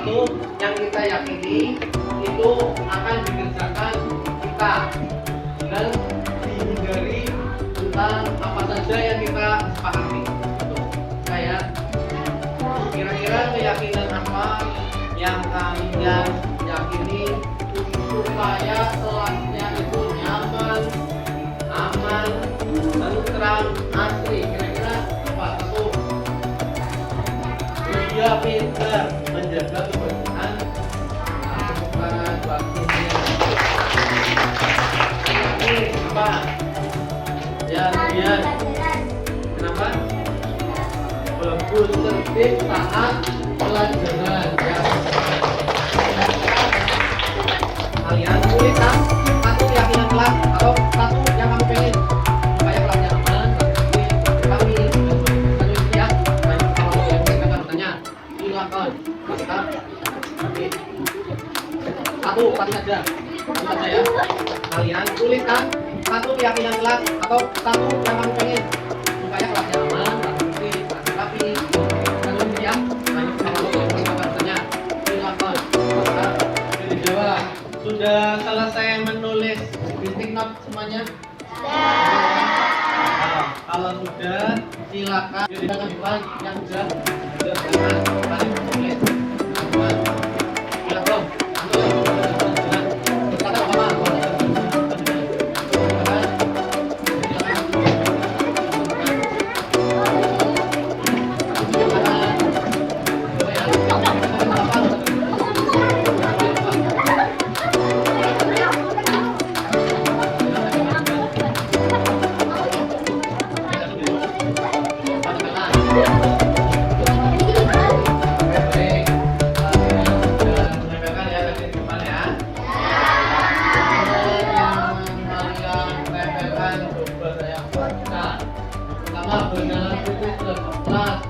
sesuatu yang kita yakini itu akan dikerjakan kita dan dihindari tentang apa saja yang kita sepakati. Kayak kira-kira keyakinan apa yang kalian yakini supaya kelasnya itu nyaman, aman, tentram, asri. Kira-kira apa? Satu, dia pintar menjaga kebersihan lingkungan waktunya. Ini apa? Ya, kemudian kenapa? Bagus tertib saat pelajaran. Ya. Kalian tuliskan satu keyakinan kelas atau satu yang kamu pengen supaya kelasnya aman, kami ya. Baik, kalau yang akan bertanya, silakan kita satu saja. Ya. Kalian tuliskan satu keyakinan kelas atau satu yang kamu pengen supaya kelasnya aman, rapi, ya. Baik, kalau yang akan bertanya, silakan kita dijawab. Sudah selesai menulis bistik note semuanya? Nah, kalau sudah, silakan di depan yang sudah kalian menulis. Silakan.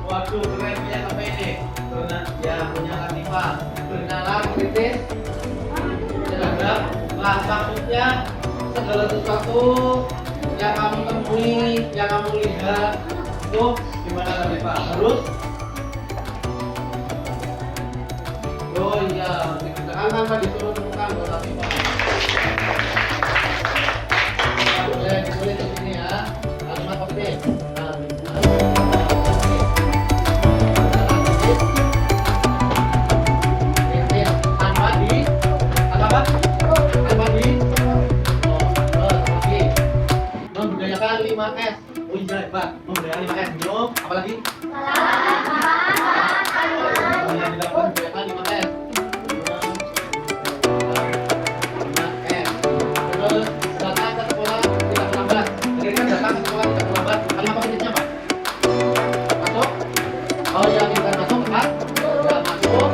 Waduh, keren punya apa ini? Ya, punya Latifah. Bernalar kritis terhadap maksudnya segala sesuatu yang kamu temui, yang kamu lihat itu gimana Latifah? Harus? Oh iya, jangan tanpa disuruh temukan buat Latifah. Boleh ditulis di sini ya. Kalimat oke. Membudayakan 5S. Oh iya hebat. Membudayakan 5S. Minum. Apalagi? Yang dilakukan membudayakan 5S. 5S. Terus datang ke sekolah tidak terlambat. Jadi kan datang ke sekolah tidak terlambat. Kalimat positifnya apa? Masuk. Oh iya, kita masuk kan? Ya masuk.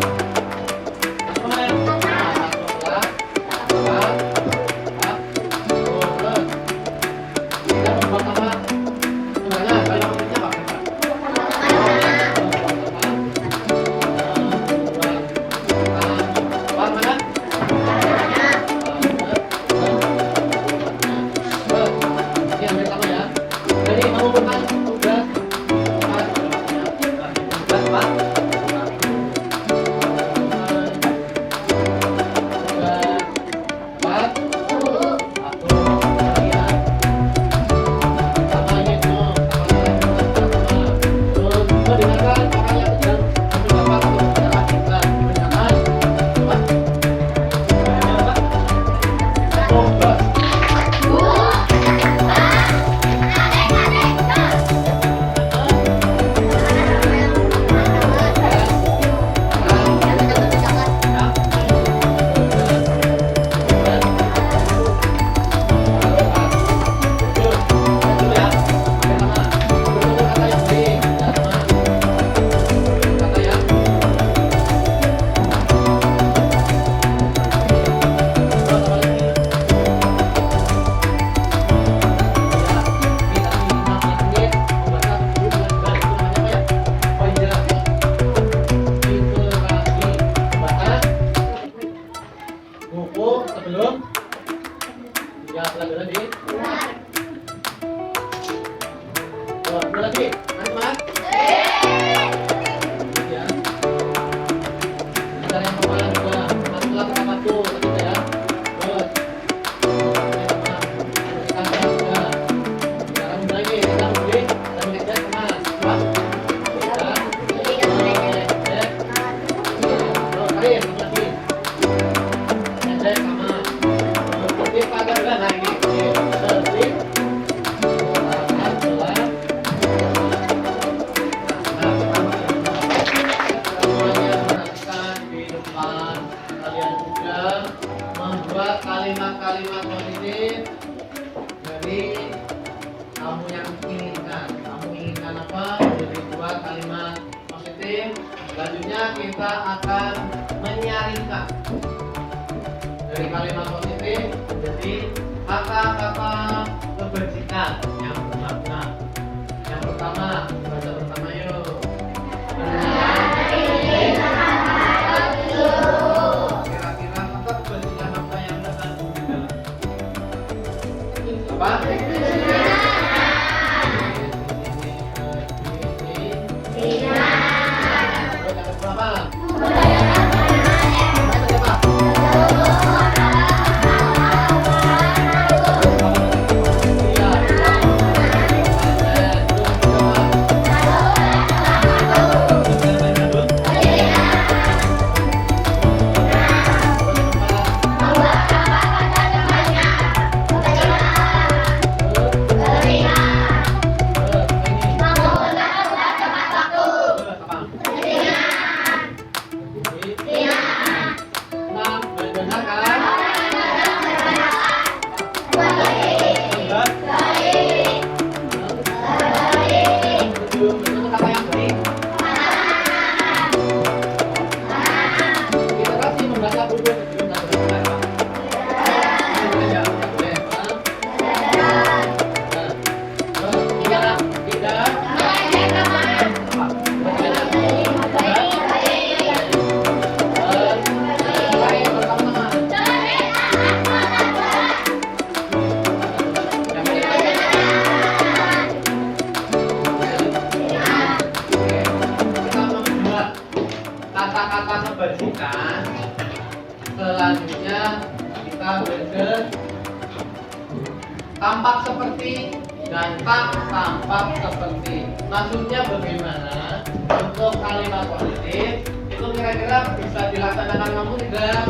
Masuk kemana? Masuk kelas. Selanjutnya kita akan menyaringkan dari kalimat positif menjadi kata-kata kebajikan yang bermakna. Yang pertama, baca bersama yuk. Kira-kira kata kebajikan apa yang terkandung di dalam? Apa? Kata-kata kebajikan. Selanjutnya kita belajar tampak seperti dan tak tampak seperti. Maksudnya bagaimana? Untuk kalimat positif itu kira-kira bisa dilaksanakan kamu tidak?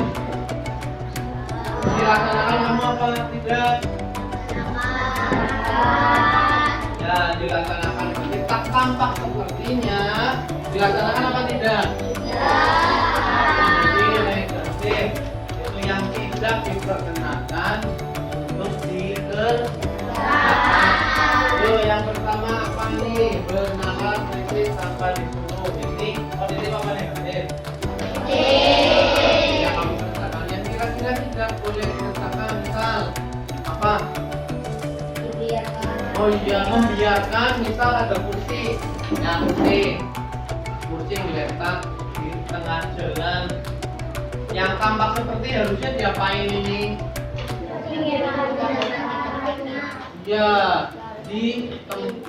Dilaksanakan kamu apa tidak? Ya, dilaksanakan. Berarti tak tampak sepertinya dilaksanakan apa tidak? Jadi negatif itu yang tidak diperkenakan untuk dikerjakan. Yo, yang pertama apa nih? Bernalar kritis tanpa disuruh. Ini positif apa negatif? Yang kamu kerjakan yang kira-kira tidak boleh dikerjakan, misal apa? Oh iya, membiarkan misal ada kursi, ya kursi yang diletak di tengah jalan, yang tampak seperti harusnya diapain ini? Ya,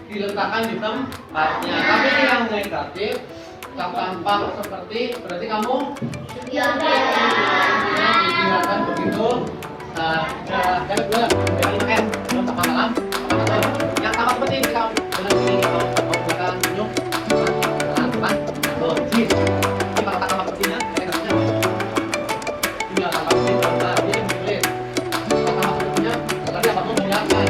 diletakkan di tempatnya. Tapi yang negatif, tak tampak seperti, berarti kamu dibiarkan begitu saja. Yang kedua, yang pakai belum sama dalam. Yang tampak seperti ini kamu dengan ini kalau bukan senyum, pelan-pelan, logis. Ini kalau tak tampak sepertinya, negatifnya. Juga tampak seperti pelan-pelan, jadi menulis. Tak tampak sepertinya, berarti apa membiarkan.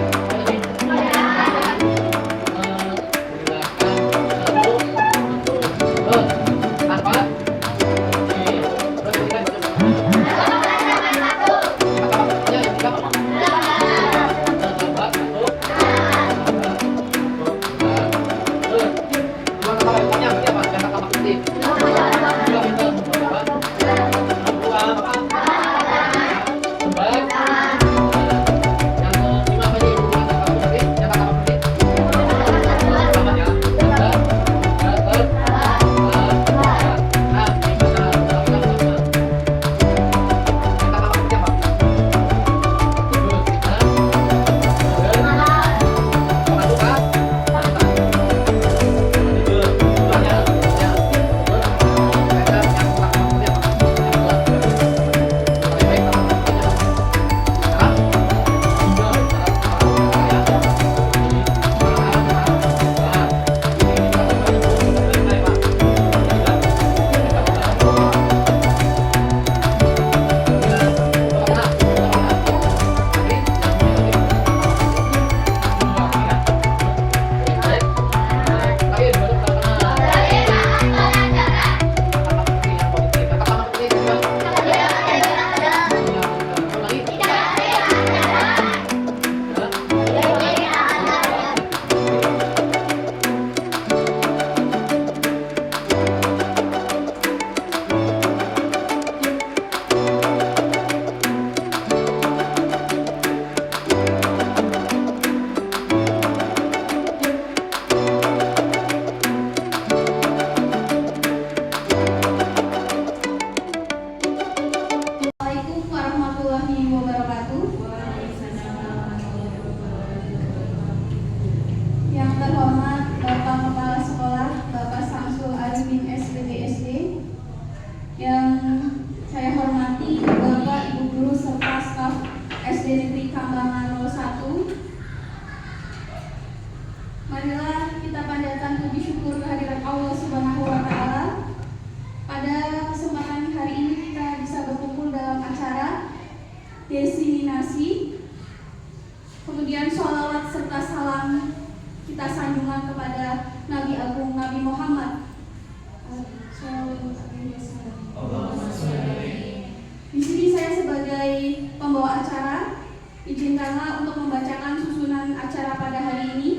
mengizinkanlah untuk membacakan susunan acara pada hari ini.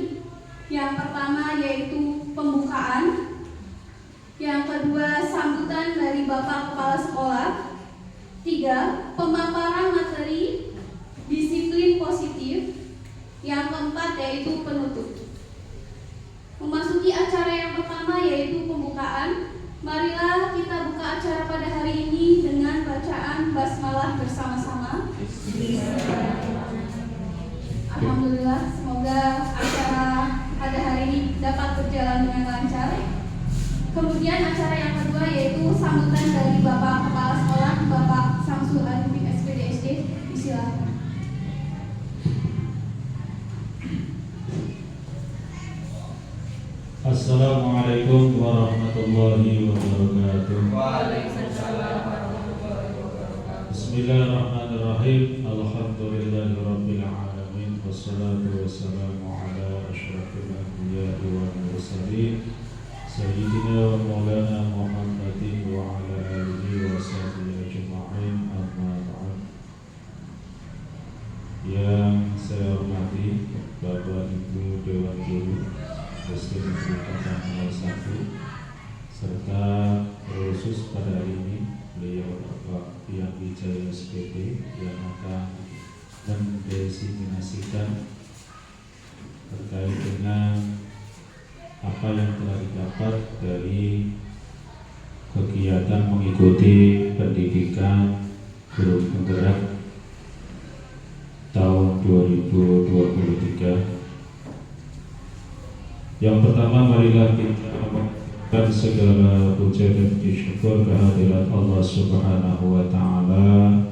Yang pertama yaitu pembukaan, yang kedua sambutan dari Bapak Kepala Sekolah, 3 pemaparan materi disiplin positif, yang keempat yaitu penutup. Memasuki acara yang pertama yaitu pembukaan, marilah kita buka acara pada hari ini dengan bacaan basmalah bersama-sama. Alhamdulillah, semoga acara pada hari ini dapat berjalan dengan lancar. Kemudian acara yang kedua yaitu sambutan dari Bapak Kepala Sekolah, Bapak Samsul Arifin SPDSD. Disilakan. Assalamualaikum warahmatullahi wabarakatuh. Waalaikumsalam warahmatullahi wabarakatuh. Bismillahirrahmanirrahim. Alhamdulillahirabbil alamin. Wassalatu wassalamu ala asyrafil anbiya'i wal mursalin sayyidina wa maulana Muhammadin wa ala alihi wa sahbihi ajma'in. Amma ba'd. Yang saya hormati Bapak Ibu Dewan Guru SD Negeri Kampang 01 serta khusus pada hari ini beliau Bapak Pian Wijaya SPD yang akan mendesimasikan terkait dengan apa yang telah didapat dari kegiatan mengikuti pendidikan guru penggerak tahun 2023. Yang pertama, marilah kita mengucapkan segala puja dan syukur kehadirat Allah Subhanahu wa Ta'ala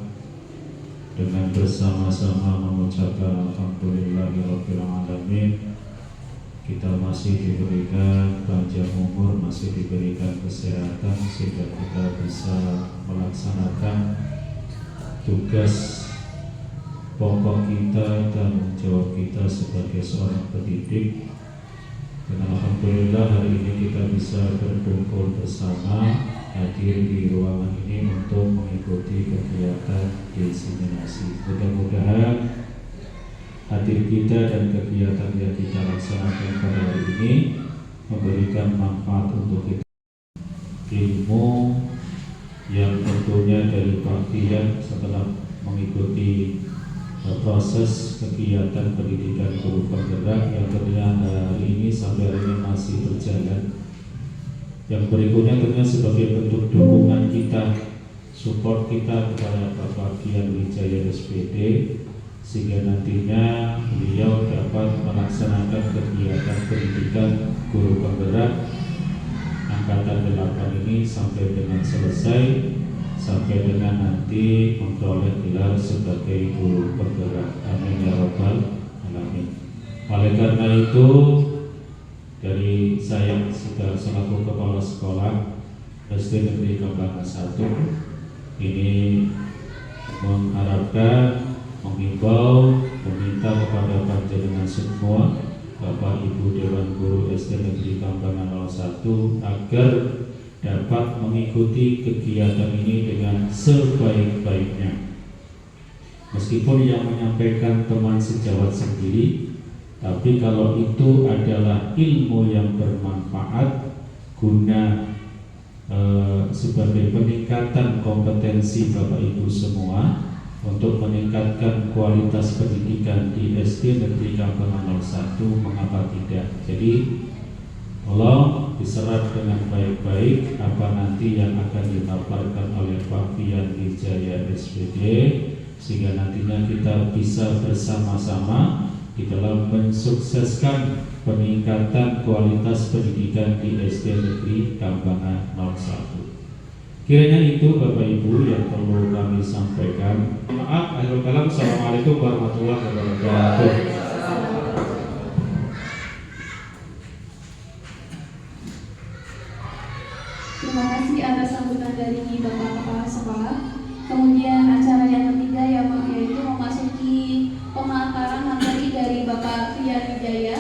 dengan bersama-sama mengucapkan alhamdulillahirabbil alamin. Kita masih diberikan panjang umur, masih diberikan kesehatan sehingga kita bisa melaksanakan tugas pokok kita, tanggung jawab kita sebagai seorang pendidik. Dan alhamdulillah hari ini kita bisa berkumpul bersama, hadir di ruangan ini untuk mengikuti kegiatan diseminasi. Mudah-mudahan hadir kita dan kegiatan yang kita laksanakan pada hari ini memberikan manfaat untuk kita. Ilmu yang tentunya dari Pak Pian setelah mengikuti proses kegiatan pendidikan guru penggerak yang tentunya hari ini sampai hari ini masih berjalan. Yang berikutnya tentunya sebagai bentuk dukungan kita, support kita kepada Bapak Pian Wijaya SPD sehingga nantinya beliau dapat melaksanakan kegiatan pendidikan guru penggerak angkatan 8 ini sampai dengan selesai, sampai dengan nanti memperoleh gelar sebagai guru penggerak. Amin ya rabbal alamin. Oleh karena itu, dari saya selaku kepala sekolah SD Negeri Kampang 1 ini mengharapkan, menghimbau, meminta kepada panjenengan semua, Bapak Ibu Dewan Guru SD Negeri Kambangan 01 agar dapat mengikuti kegiatan ini dengan sebaik-baiknya. Meskipun yang menyampaikan teman sejawat sendiri, tapi kalau itu adalah ilmu yang bermanfaat guna sebagai peningkatan kompetensi Bapak Ibu semua untuk meningkatkan kualitas pendidikan di SD Negeri Kambangan 01, mengapa tidak? Jadi tolong diserap dengan baik-baik apa nanti yang akan dipaparkan oleh Pak Pian Wijaya SPD sehingga nantinya kita bisa bersama-sama di dalam mensukseskan peningkatan kualitas pendidikan di SD Negeri Kambangan 01. Kiranya itu Bapak Ibu yang perlu kami sampaikan. Maaf, akhirul kalam. Assalamualaikum warahmatullahi wabarakatuh. Terima kasih atas sambutan dari Bapak Kepala Sekolah. Kemudian acara yang ketiga yaitu memasuki pemaparan materi dari Bapak Pian Wijaya.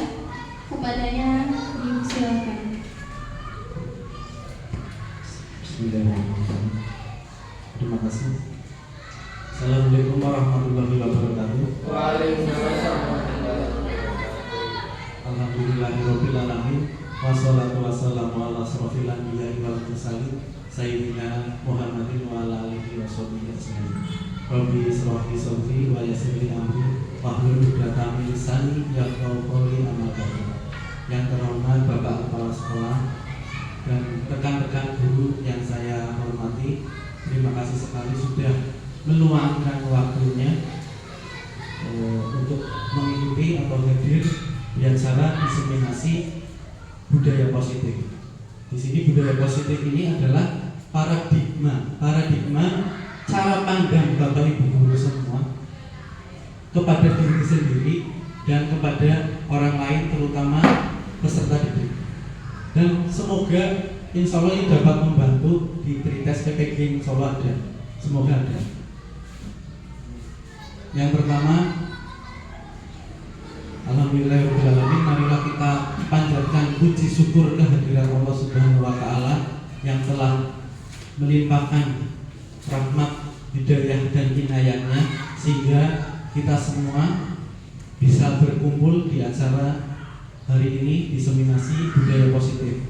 Kepadanya disilakan. Bismillahirrahmanirrahim. Terima kasih. Assalamualaikum warahmatullahi wabarakatuh. Waalaikumsalam warahmatullahi wabarakatuh. Alhamdulillahirabbil alamin. Wassalatu wassalamu ala asrofil anbiya'i wal mursalin sayyidina Muhammadin wa ala alihi washabbihi ajmain. Rabbi israh li sadri wa yassir li amri wahlul 'uqdatam min lisani yafqahu qawli. Amma ba'du. Yang terhormat Bapak Kepala Sekolah dan rekan-rekan guru yang saya hormati, terima kasih sekali sudah meluangkan waktunya untuk mengikuti atau hadir di acara diseminasi budaya positif. Di sini budaya positif ini adalah paradigma cara pandang Bapak Ibu guru semua kepada diri sendiri dan kepada orang lain, terutama peserta didik. Dan semoga insya Allah ini dapat membantu di Trites PPG Solo ada. Semoga ada. Yang pertama, alhamdulillahirobbilalamin, marilah kita panjatkan puji syukur kehadiran Allah Subhanahu wa taala yang telah melimpahkan rahmat, hidayah dan inayahnya sehingga kita semua bisa berkumpul di acara hari ini diseminasi budaya positif.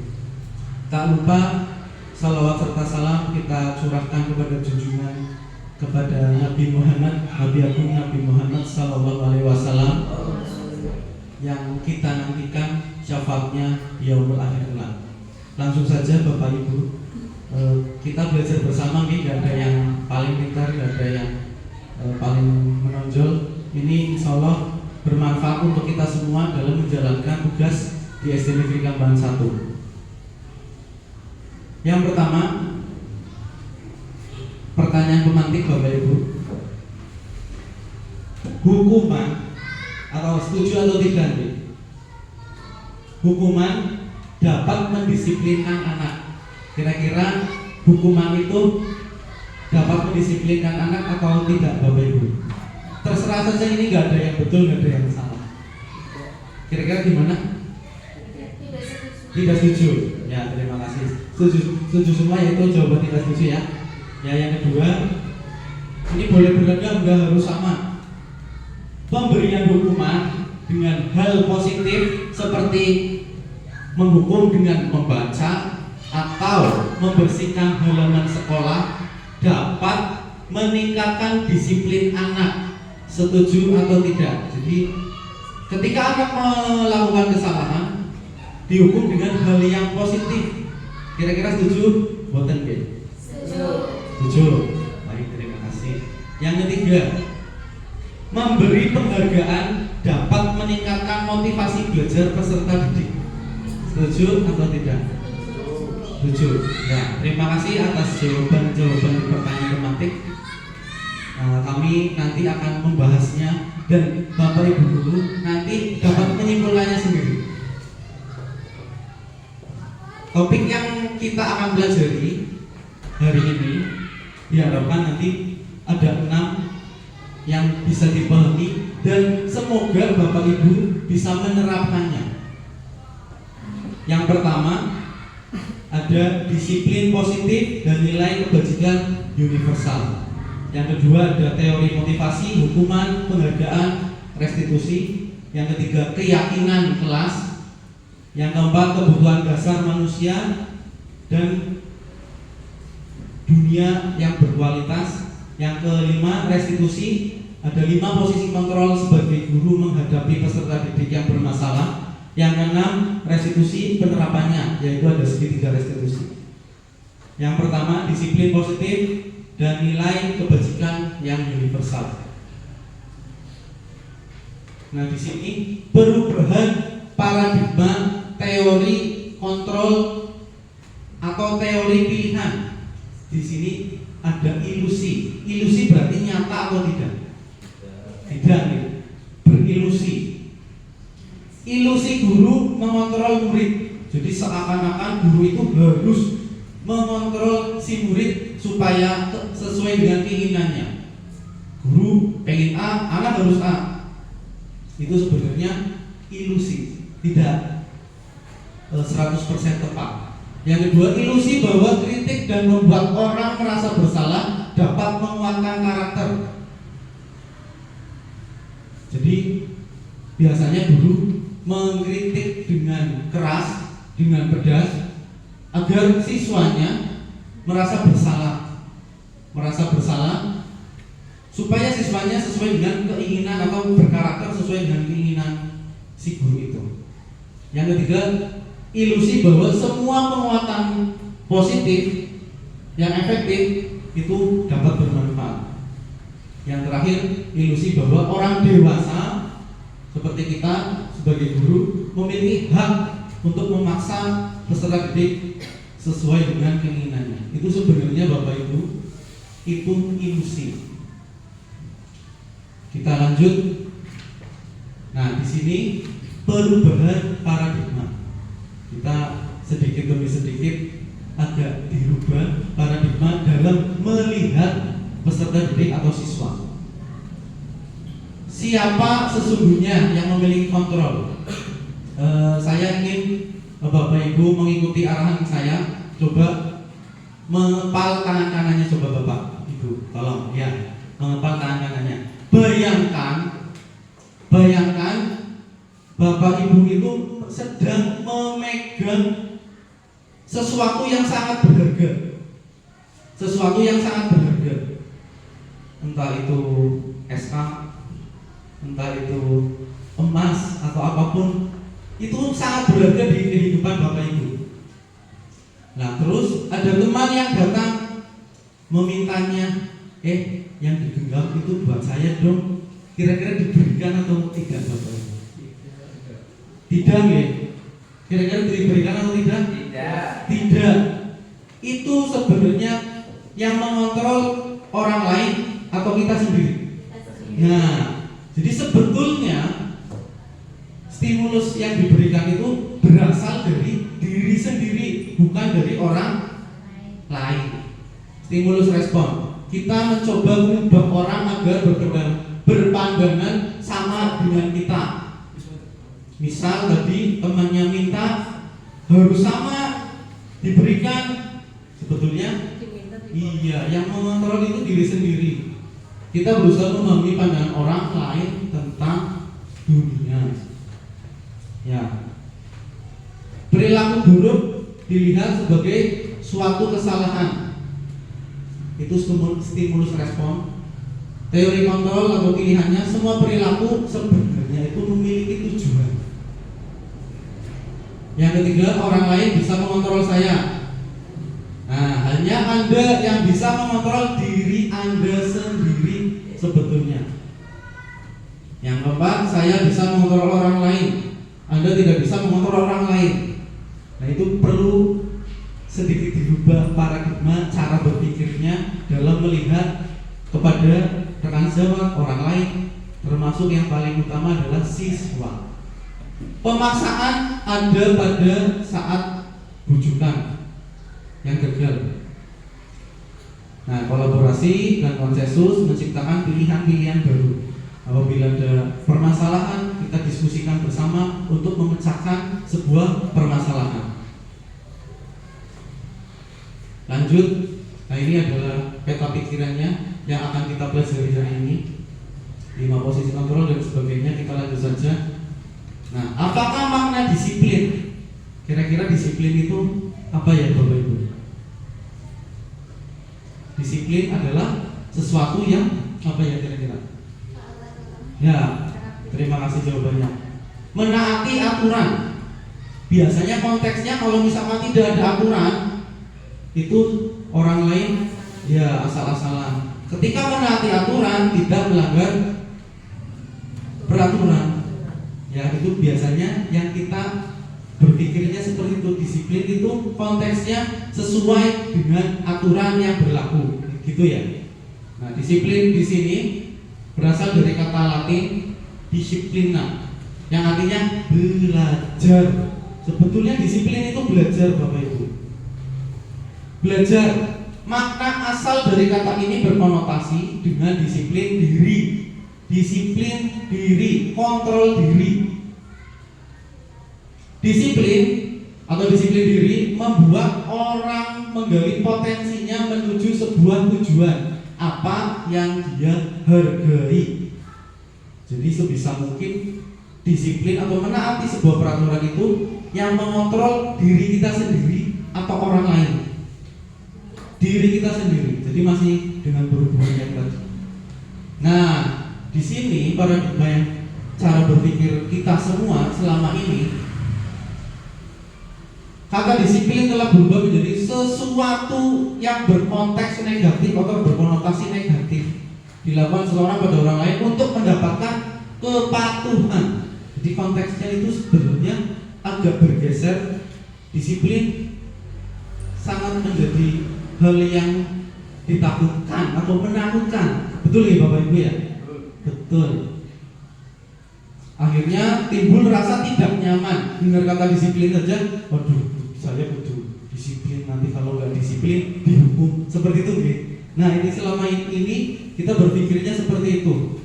Tak lupa salawat serta salam kita curahkan kepada junjungan kepada Nabi Muhammad, Nabi Agung Nabi Muhammad Sallallahu Alaihi Wasallam yang kita nantikan syafaatnya di yaumul akhir kelak. Langsung saja Bapak Ibu, kita belajar bersama nih, gak ada yang paling pintar, gak ada yang paling menonjol. Ini insya Allah bermanfaat untuk kita semua dalam menjalankan tugas di SD Negeri Kambangan 1. Yang pertama, pertanyaan pemantik Bapak Ibu, hukuman atau setuju atau tidak nih? Hukuman dapat mendisiplinkan anak. Kira-kira hukuman itu dapat mendisiplinkan anak atau tidak Bapak Ibu? Terserah saja, ini nggak ada yang betul, nggak ada yang salah. Kira-kira gimana? Tidak setuju. Ya, terima kasih. Setuju semua, yaitu jawaban tidak setuju ya. Ya, yang kedua, ini boleh beragam, nggak harus sama. Pemberian hukuman dengan hal positif seperti menghukum dengan membaca atau membersihkan halaman sekolah dapat meningkatkan disiplin anak. Setuju atau tidak? Jadi ketika anak melakukan kesalahan dihukum dengan hal yang positif. Kira-kira setuju? Boten nggih? Setuju. Baik, terima kasih. Yang ketiga, memberi penghargaan dapat meningkatkan motivasi belajar peserta didik. Setuju atau tidak? Setuju. Ya, terima kasih atas jawaban-jawaban pertanyaan tematik. Kami nanti akan membahasnya dan Bapak Ibu guru nanti dapat menyimpulkannya sendiri. Topik yang kita akan pelajari hari ini diharapkan nanti ada 6 yang bisa dipahami dan semoga Bapak Ibu bisa menerapkannya. Yang pertama, ada disiplin positif dan nilai kebajikan universal. Yang kedua, ada teori motivasi, hukuman, penghargaan, restitusi. Yang ketiga, keyakinan kelas. Yang keempat, kebutuhan dasar manusia dan dunia yang berkualitas. Yang kelima, restitusi. Ada 5 posisi kontrol sebagai guru menghadapi peserta didik yang bermasalah. Yang keenam, restitusi penerapannya, yaitu ada segitiga restitusi. Yang pertama, disiplin positif dan nilai kebajikan yang universal. Nah, di sini perubahan paradigma teori kontrol atau teori pilihan. Di sini ada ilusi. Ilusi berarti nyata atau tidak? Tidak, berilusi. Ilusi guru mengontrol murid. Jadi seakan-akan guru itu harus mengontrol si murid supaya sesuai dengan keinginannya. Guru pengen A, anak harus A. Itu sebenarnya ilusi, tidak 100% tepat. Yang kedua, ilusi bahwa kritik dan membuat orang merasa bersalah dapat menguatkan karakter. Jadi biasanya guru mengkritik dengan keras, dengan pedas, agar siswanya merasa bersalah, supaya siswanya sesuai dengan keinginan atau berkarakter sesuai dengan keinginan si guru itu. Yang ketiga, ilusi bahwa semua penguatan positif yang efektif itu dapat bermanfaat. Yang terakhir, ilusi bahwa orang dewasa seperti kita sebagai guru memiliki hak untuk memaksa peserta didik sesuai dengan keinginannya. Itu sebenarnya Bapak Ibu, itu ilusi. Kita lanjut. Nah, di sini perubahan paradigma. Kita sedikit demi sedikit agak dirubah paradigma dalam melihat peserta didik atau siswa. Siapa sesungguhnya yang memiliki kontrol? Saya ingin Bapak Ibu mengikuti arahan saya. Coba mengepal tangan kanannya, coba Bapak Ibu, tolong ya, mengepal tangan kanannya. Bayangkan Bapak Ibu itu sedang memegang sesuatu yang sangat berharga. Entah itu SK, entah itu emas atau apapun, itu sangat berharga di kehidupan Bapak Ibu. Nah, terus ada teman yang datang memintanya, yang digenggam itu buat saya dong. Kira-kira diberikan atau tidak Bapak Ibu? Tidak ya? Kira-kira diberikan atau tidak? Tidak. Itu sebenarnya yang mengontrol orang lain atau kita sendiri. Nah, jadi sebetulnya stimulus yang diberikan itu berasal dari diri sendiri, bukan dari orang lain. Stimulus respon. Kita mencoba mengubah orang agar berpandangan sama dengan kita. Misal tadi temannya minta harus sama diberikan, sebetulnya iya, yang mengontrol itu diri sendiri. Kita berusaha memahami pandangan orang lain tentang dunia. Ya. Perilaku buruk dilihat sebagai suatu kesalahan. Itu stimulus respon. Teori kontrol atau pilihannya, semua perilaku sebenarnya itu memiliki tujuan. Yang ketiga, orang lain bisa mengontrol saya. Nah, hanya Anda yang bisa mengontrol diri Anda sendiri sebetulnya. Yang keempat, saya bisa mengontrol orang lain. Anda tidak bisa mengontrol orang lain. Nah, itu perlu sedikit dirubah paradigma cara berpikirnya dalam melihat kepada rekan sejawat, orang lain, termasuk yang paling utama adalah siswa. Pemaksaan ada pada saat rujukan yang gagal. Nah, kolaborasi dan konsensus menciptakan pilihan-pilihan baru. Apabila ada permasalahan, kita diskusikan bersama untuk memecahkan sebuah permasalahan. Lanjut. Nah, ini adalah peta pikirannya yang akan kita pelajari hari ini. 5 posisi kontrol dan sebagainya, kita lanjut saja. Nah, apakah makna disiplin? Kira-kira disiplin itu apa ya Bapak Ibu? Disiplin adalah sesuatu yang apa ya kira-kira? Ya, terima kasih jawabannya. Menaati aturan. Biasanya konteksnya kalau misalkan tidak ada aturan, itu orang lain ya asal-asalan. Ketika menaati aturan, tidak melanggar peraturan, ya itu biasanya yang kita berpikirnya seperti itu. Disiplin itu konteksnya sesuai dengan aturan yang berlaku, gitu ya. Nah, disiplin di sini berasal dari kata Latin disiplina, yang artinya belajar. Sebetulnya disiplin itu belajar Bapak Ibu. Belajar. Makna asal dari kata ini berkonotasi dengan disiplin diri. Disiplin diri, kontrol diri. Disiplin atau disiplin diri membuat orang menggali potensinya menuju sebuah tujuan apa yang dia hargai. Jadi sebisa mungkin disiplin atau menaati sebuah peraturan itu yang mengontrol diri kita sendiri atau orang lain. Diri kita sendiri. Jadi masih dengan berhubungan yang tadi. Nah, di sini paradigma yang cara berpikir kita semua selama ini, kata disiplin telah berubah menjadi sesuatu yang berkonteks negatif atau berkonotasi negatif dilakukan seseorang pada orang lain untuk mendapatkan kepatuhan. Jadi konteksnya itu sebenarnya agak bergeser. Disiplin sangat menjadi hal yang ditakutkan atau menakutkan. Betul ya Bapak Ibu ya? Betul. Akhirnya timbul rasa tidak nyaman. Dengar kata disiplin saja, waduh, saya butuh disiplin, nanti kalau nggak disiplin dihukum. Seperti itu, gitu. Nah, ini selama ini kita berpikirnya seperti itu.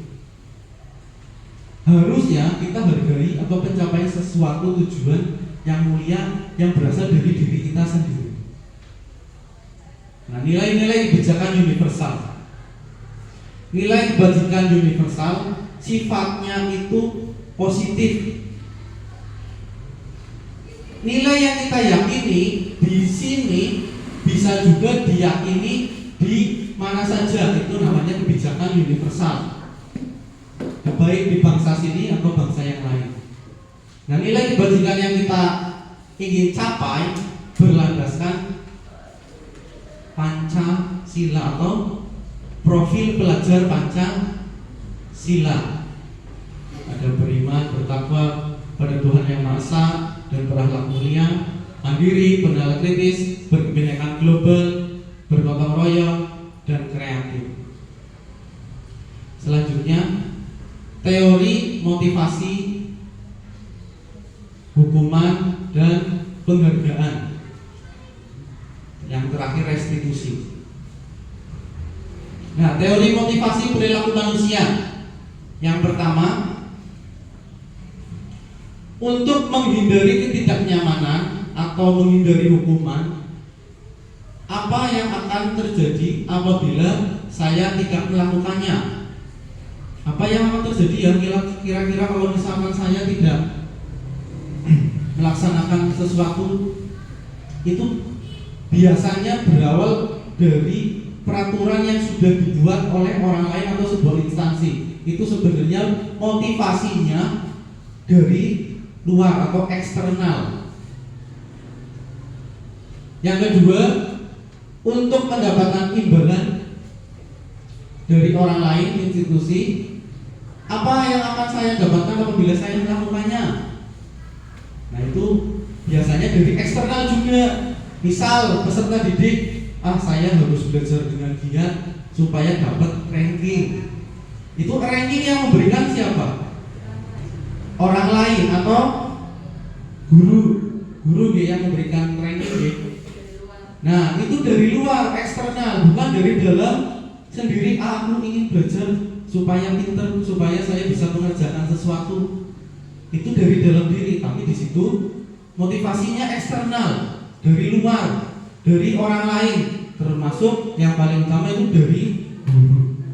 Harusnya kita hargai atau pencapaian sesuatu tujuan yang mulia yang berasal dari diri kita sendiri. Nah, nilai-nilai kebijakan universal, nilai kebajikan universal sifatnya itu positif. Nilai yang kita yakini di sini bisa juga diyakini di mana saja. Itu namanya kebijakan universal, baik di bangsa sini atau bangsa yang lain. Nah, nilai kebajikan yang kita ingin capai berlandaskan Pancasila atau profil pelajar Pancasila. Ada beriman, bertakwa pada Tuhan Yang Maha Esa dan berakhlak mulia, mandiri, bernilai kritis, berkebinekaan global, bergotong royong, dan kreatif. Selanjutnya, teori motivasi, hukuman, dan penghargaan. Yang terakhir, restitusi. Nah, teori motivasi perilaku manusia. Yang pertama, untuk menghindari ketidaknyamanan atau menghindari hukuman, apa yang akan terjadi apabila saya tidak melakukannya? Apa yang akan terjadi ya kira-kira kalau misalkan saya tidak melaksanakan sesuatu? Itu biasanya berawal dari peraturan yang sudah dibuat oleh orang lain atau sebuah instansi. Itu sebenarnya motivasinya dari luar atau eksternal. Yang kedua, untuk mendapatkan imbalan dari orang lain, institusi. Apa yang akan saya dapatkan apabila saya melakukannya? Nah, itu biasanya dari eksternal juga. Misal peserta didik, saya harus belajar dengan giat supaya dapat ranking. Itu ranking yang memberikan siapa? Orang lain atau guru yang memberikan ranking. Nah, itu dari luar, eksternal, bukan dari dalam sendiri. Aku ingin belajar supaya pintar, supaya saya bisa mengerjakan sesuatu. Itu dari dalam diri, tapi di situ motivasinya eksternal, dari luar, dari orang lain, termasuk yang paling utama itu dari guru.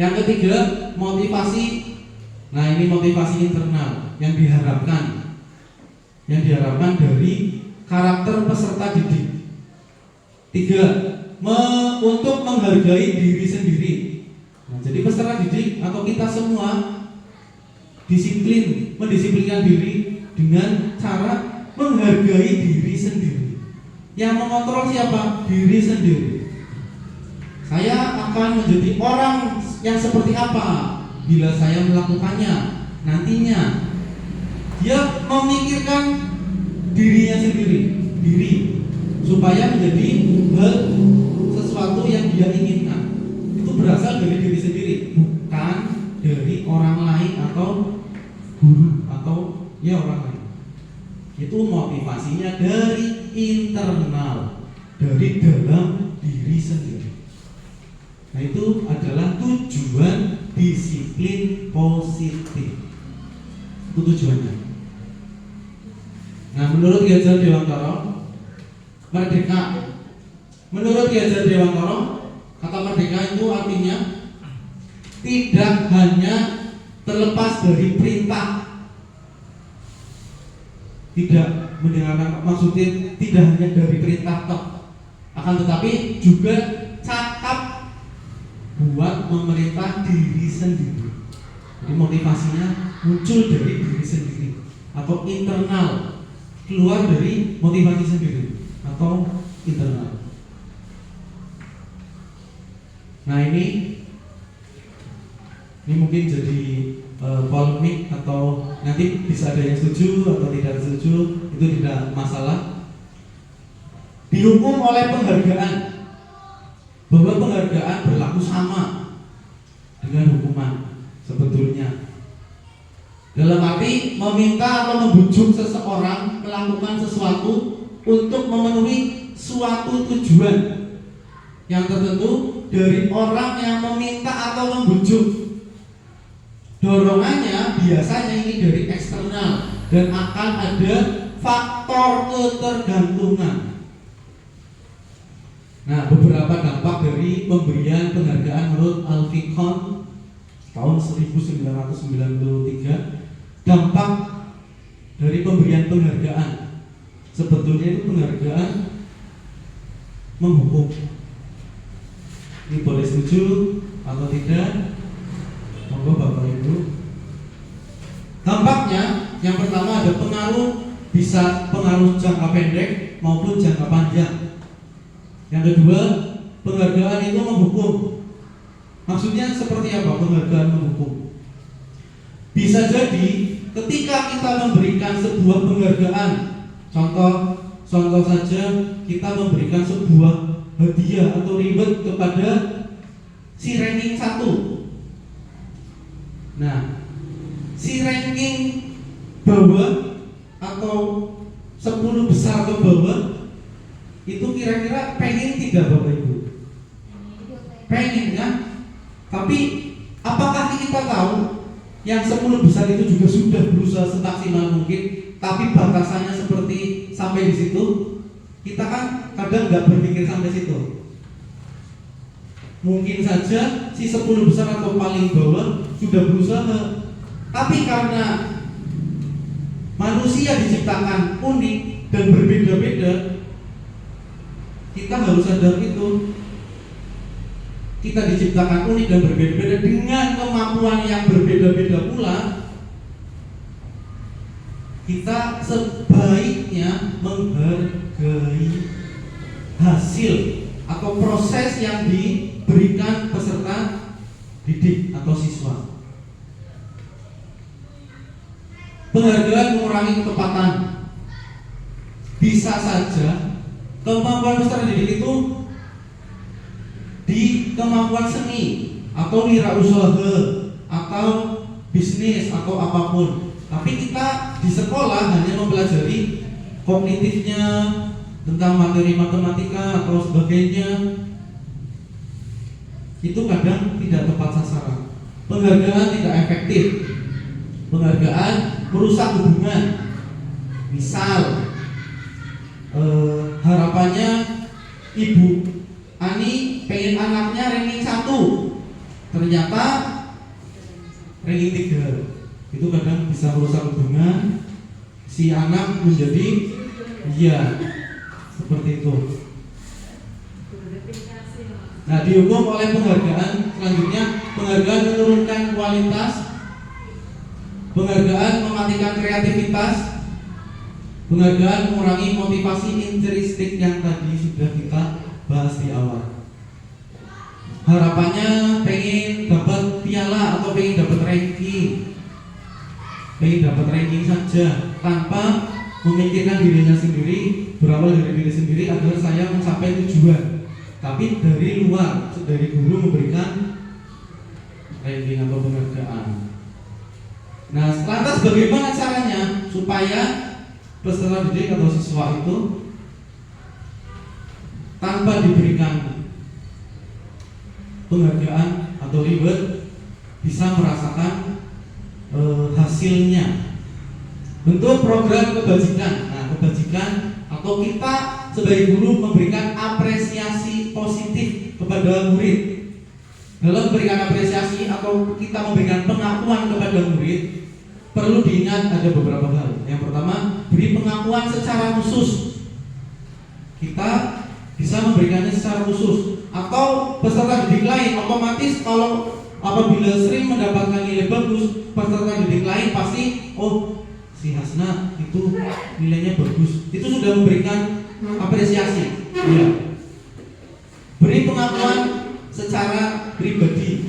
Yang ketiga, motivasi. Nah, ini motivasi internal yang diharapkan dari karakter peserta didik. Tiga, untuk menghargai diri sendiri. Nah, jadi peserta didik atau kita semua mendisiplinkan diri dengan cara menghargai diri sendiri. Yang mengontrol siapa? Diri sendiri. Saya akan menjadi orang yang seperti apa bila saya melakukannya nantinya. Dia memikirkan dirinya sendiri, supaya menjadi sesuatu yang dia inginkan. Itu berasal dari diri sendiri, bukan dari orang lain atau guru atau orang lain. Itu motivasinya dari internal, dari dalam diri sendiri. Nah, itu adalah tujuan disiplin positif. Itu tujuannya. Nah, menurut Ki Hajar Dewantara, merdeka. Menurut Ki Hajar Dewantara, kata merdeka itu artinya tidak hanya terlepas dari perintah, tidak mendengarkan, maksudnya tidak hanya dari perintah tok, akan tetapi juga cakap buat memerintah diri sendiri. Jadi motivasinya muncul dari diri sendiri atau internal, keluar dari motivasi sendiri atau internal. Nah ini mungkin jadi polemik atau nanti bisa ada yang setuju atau tidak setuju, itu tidak masalah. Dihukum oleh penghargaan, bahwa penghargaan berlaku sama dengan hukuman sebetulnya. Dalam arti meminta atau membujuk seseorang melakukan sesuatu untuk memenuhi suatu tujuan yang tertentu dari orang yang meminta atau membujuk. Dorongannya biasanya ini dari eksternal dan akan ada faktor ketergantungan. Nah, beberapa dampak dari pemberian penghargaan menurut Al-Fiqh tahun 1993, dampak dari pemberian penghargaan. Sebetulnya itu penghargaan menghukum. Ini boleh setuju atau tidak? Monggo Bapak Ibu. Dampaknya yang pertama ada pengaruh, bisa pengaruh jangka pendek maupun jangka panjang. Yang kedua, penghargaan itu menghukum. Maksudnya seperti apa penghargaan menghukum? Bisa jadi ketika kita memberikan sebuah penghargaan, contoh saja kita memberikan sebuah hadiah atau reward kepada si ranking 1. Nah, si ranking bawah atau 10 besar ke bawah itu kira-kira pengen tidak Bapak Ibu? Pengen kan? Tapi apakah kita tahu yang 10 besar itu juga sudah berusaha semaksimal mungkin, tapi batasannya seperti sampai di situ? Kita kan kadang nggak berpikir sampai situ. Mungkin saja si 10 besar atau paling bawah sudah berusaha, tapi karena manusia diciptakan unik dan berbeda-beda, kita harus sadar itu. Kita diciptakan unik dan berbeda-beda dengan kemampuan yang berbeda-beda pula. Kita sebaiknya menghargai hasil atau proses yang diberikan peserta didik atau siswa. Penghargaan mengurangi ketepatan. Bisa saja kemampuan peserta didik itu di kemampuan seni atau wirausaha atau bisnis atau apapun. Tapi kita di sekolah hanya mempelajari kognitifnya tentang materi matematika atau sebagainya. Itu kadang tidak tepat sasaran. Penghargaan tidak efektif. Penghargaan merusak hubungan. Misal harapannya Ibu Ani pengen anaknya ranking 1, ternyata ranking 3. Itu kadang bisa merusak hubungan. Si anak menjadi seperti itu. Nah, dihukum oleh penghargaan. Selanjutnya, penghargaan menurunkan kualitas, penghargaan mematikan kreativitas, penghargaan mengurangi motivasi intrinsik yang tadi sudah kita bahas di awal. Harapannya pengen dapat piala atau pengen dapat ranking saja tanpa memikirkan dirinya sendiri, berawal dari diri sendiri agar saya mencapai tujuan. Tapi dari luar, dari guru memberikan ranking atau penghargaan. Nah, lantas bagaimana caranya supaya peserta didik atau siswa itu tanpa diberikan penghargaan atau reward bisa merasakan hasilnya? Bentuk program kebajikan. Nah, kebajikan atau kita sebagai guru memberikan apresiasi positif kepada murid. Dalam memberikan apresiasi atau kita memberikan pengakuan kepada murid, perlu diingat ada beberapa hal. Yang pertama, beri pengakuan secara khusus. Kita bisa memberikannya secara khusus, atau peserta didik lain otomatis kalau apabila sering mendapatkan nilai bagus, peserta didik lain pasti, oh si Hasna itu nilainya bagus, itu sudah memberikan apresiasi. Ya. Beri pengakuan secara pribadi,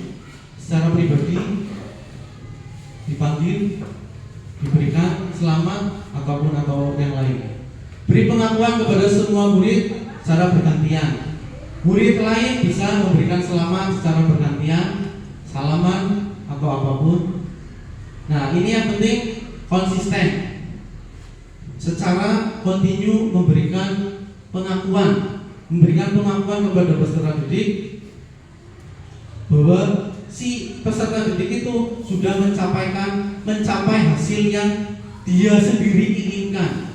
dipanggil, diberikan selamat atau yang lain. Beri pengakuan kepada semua murid secara bergantian. Murid lain bisa memberikan selamat secara bergantian, salaman atau apapun. Nah, ini yang penting konsisten. Secara kontinu memberikan pengakuan kepada peserta didik bahwa si peserta didik itu sudah mencapai hasil yang dia sendiri inginkan.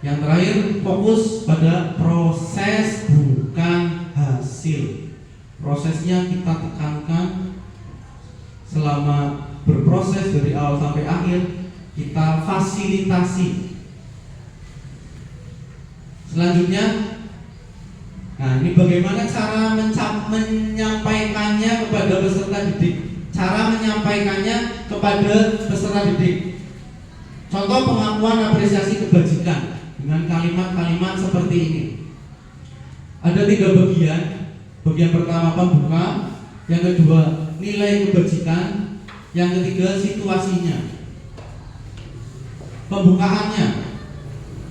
Yang terakhir, fokus pada proses bukan hasil. Prosesnya kita tekankan selama berproses dari awal sampai akhir, kita fasilitasi. Selanjutnya, nah ini bagaimana cara menyampaikannya kepada peserta didik. Cara menyampaikannya kepada peserta didik. Contoh pengakuan apresiasi kebajikan dengan kalimat-kalimat seperti ini. Ada 3 bagian. Bagian pertama pembuka, yang kedua nilai kebajikan, yang ketiga situasinya. Pembukaannya,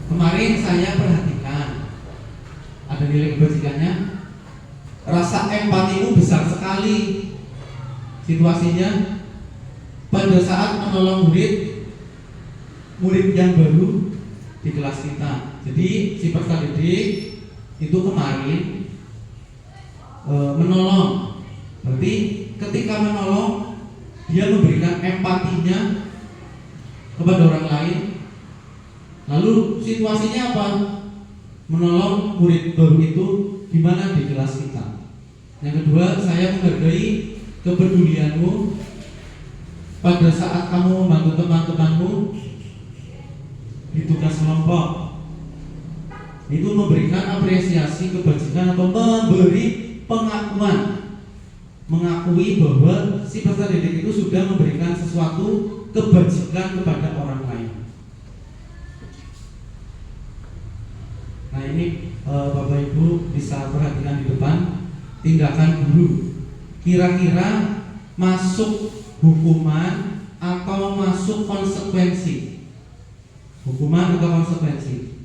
kemarin saya perhatikan ada nilai kebajikannya, rasa empatimu besar sekali. Situasinya, pada saat menolong murid yang baru di kelas kita. Jadi si peserta didik itu kemarin menolong. Berarti ketika menolong, dia memberikan empatinya kepada orang lain. Lalu situasinya apa? Menolong murid baru itu di mana? Di kelas kita. Yang kedua, saya menghargai kepedulianmu pada saat kamu membantu teman-temanmu di tugas kelompok. Itu memberikan apresiasi kebajikan atau memberi pengakuan, mengakui bahwa si peserta didik itu sudah memberikan sesuatu kebajikan kepada orang lain. Nah ini Bapak Ibu bisa perhatikan di depan tindakan guru. Kira-kira masuk hukuman atau masuk konsekuensi? Hukuman atau konsekuensi?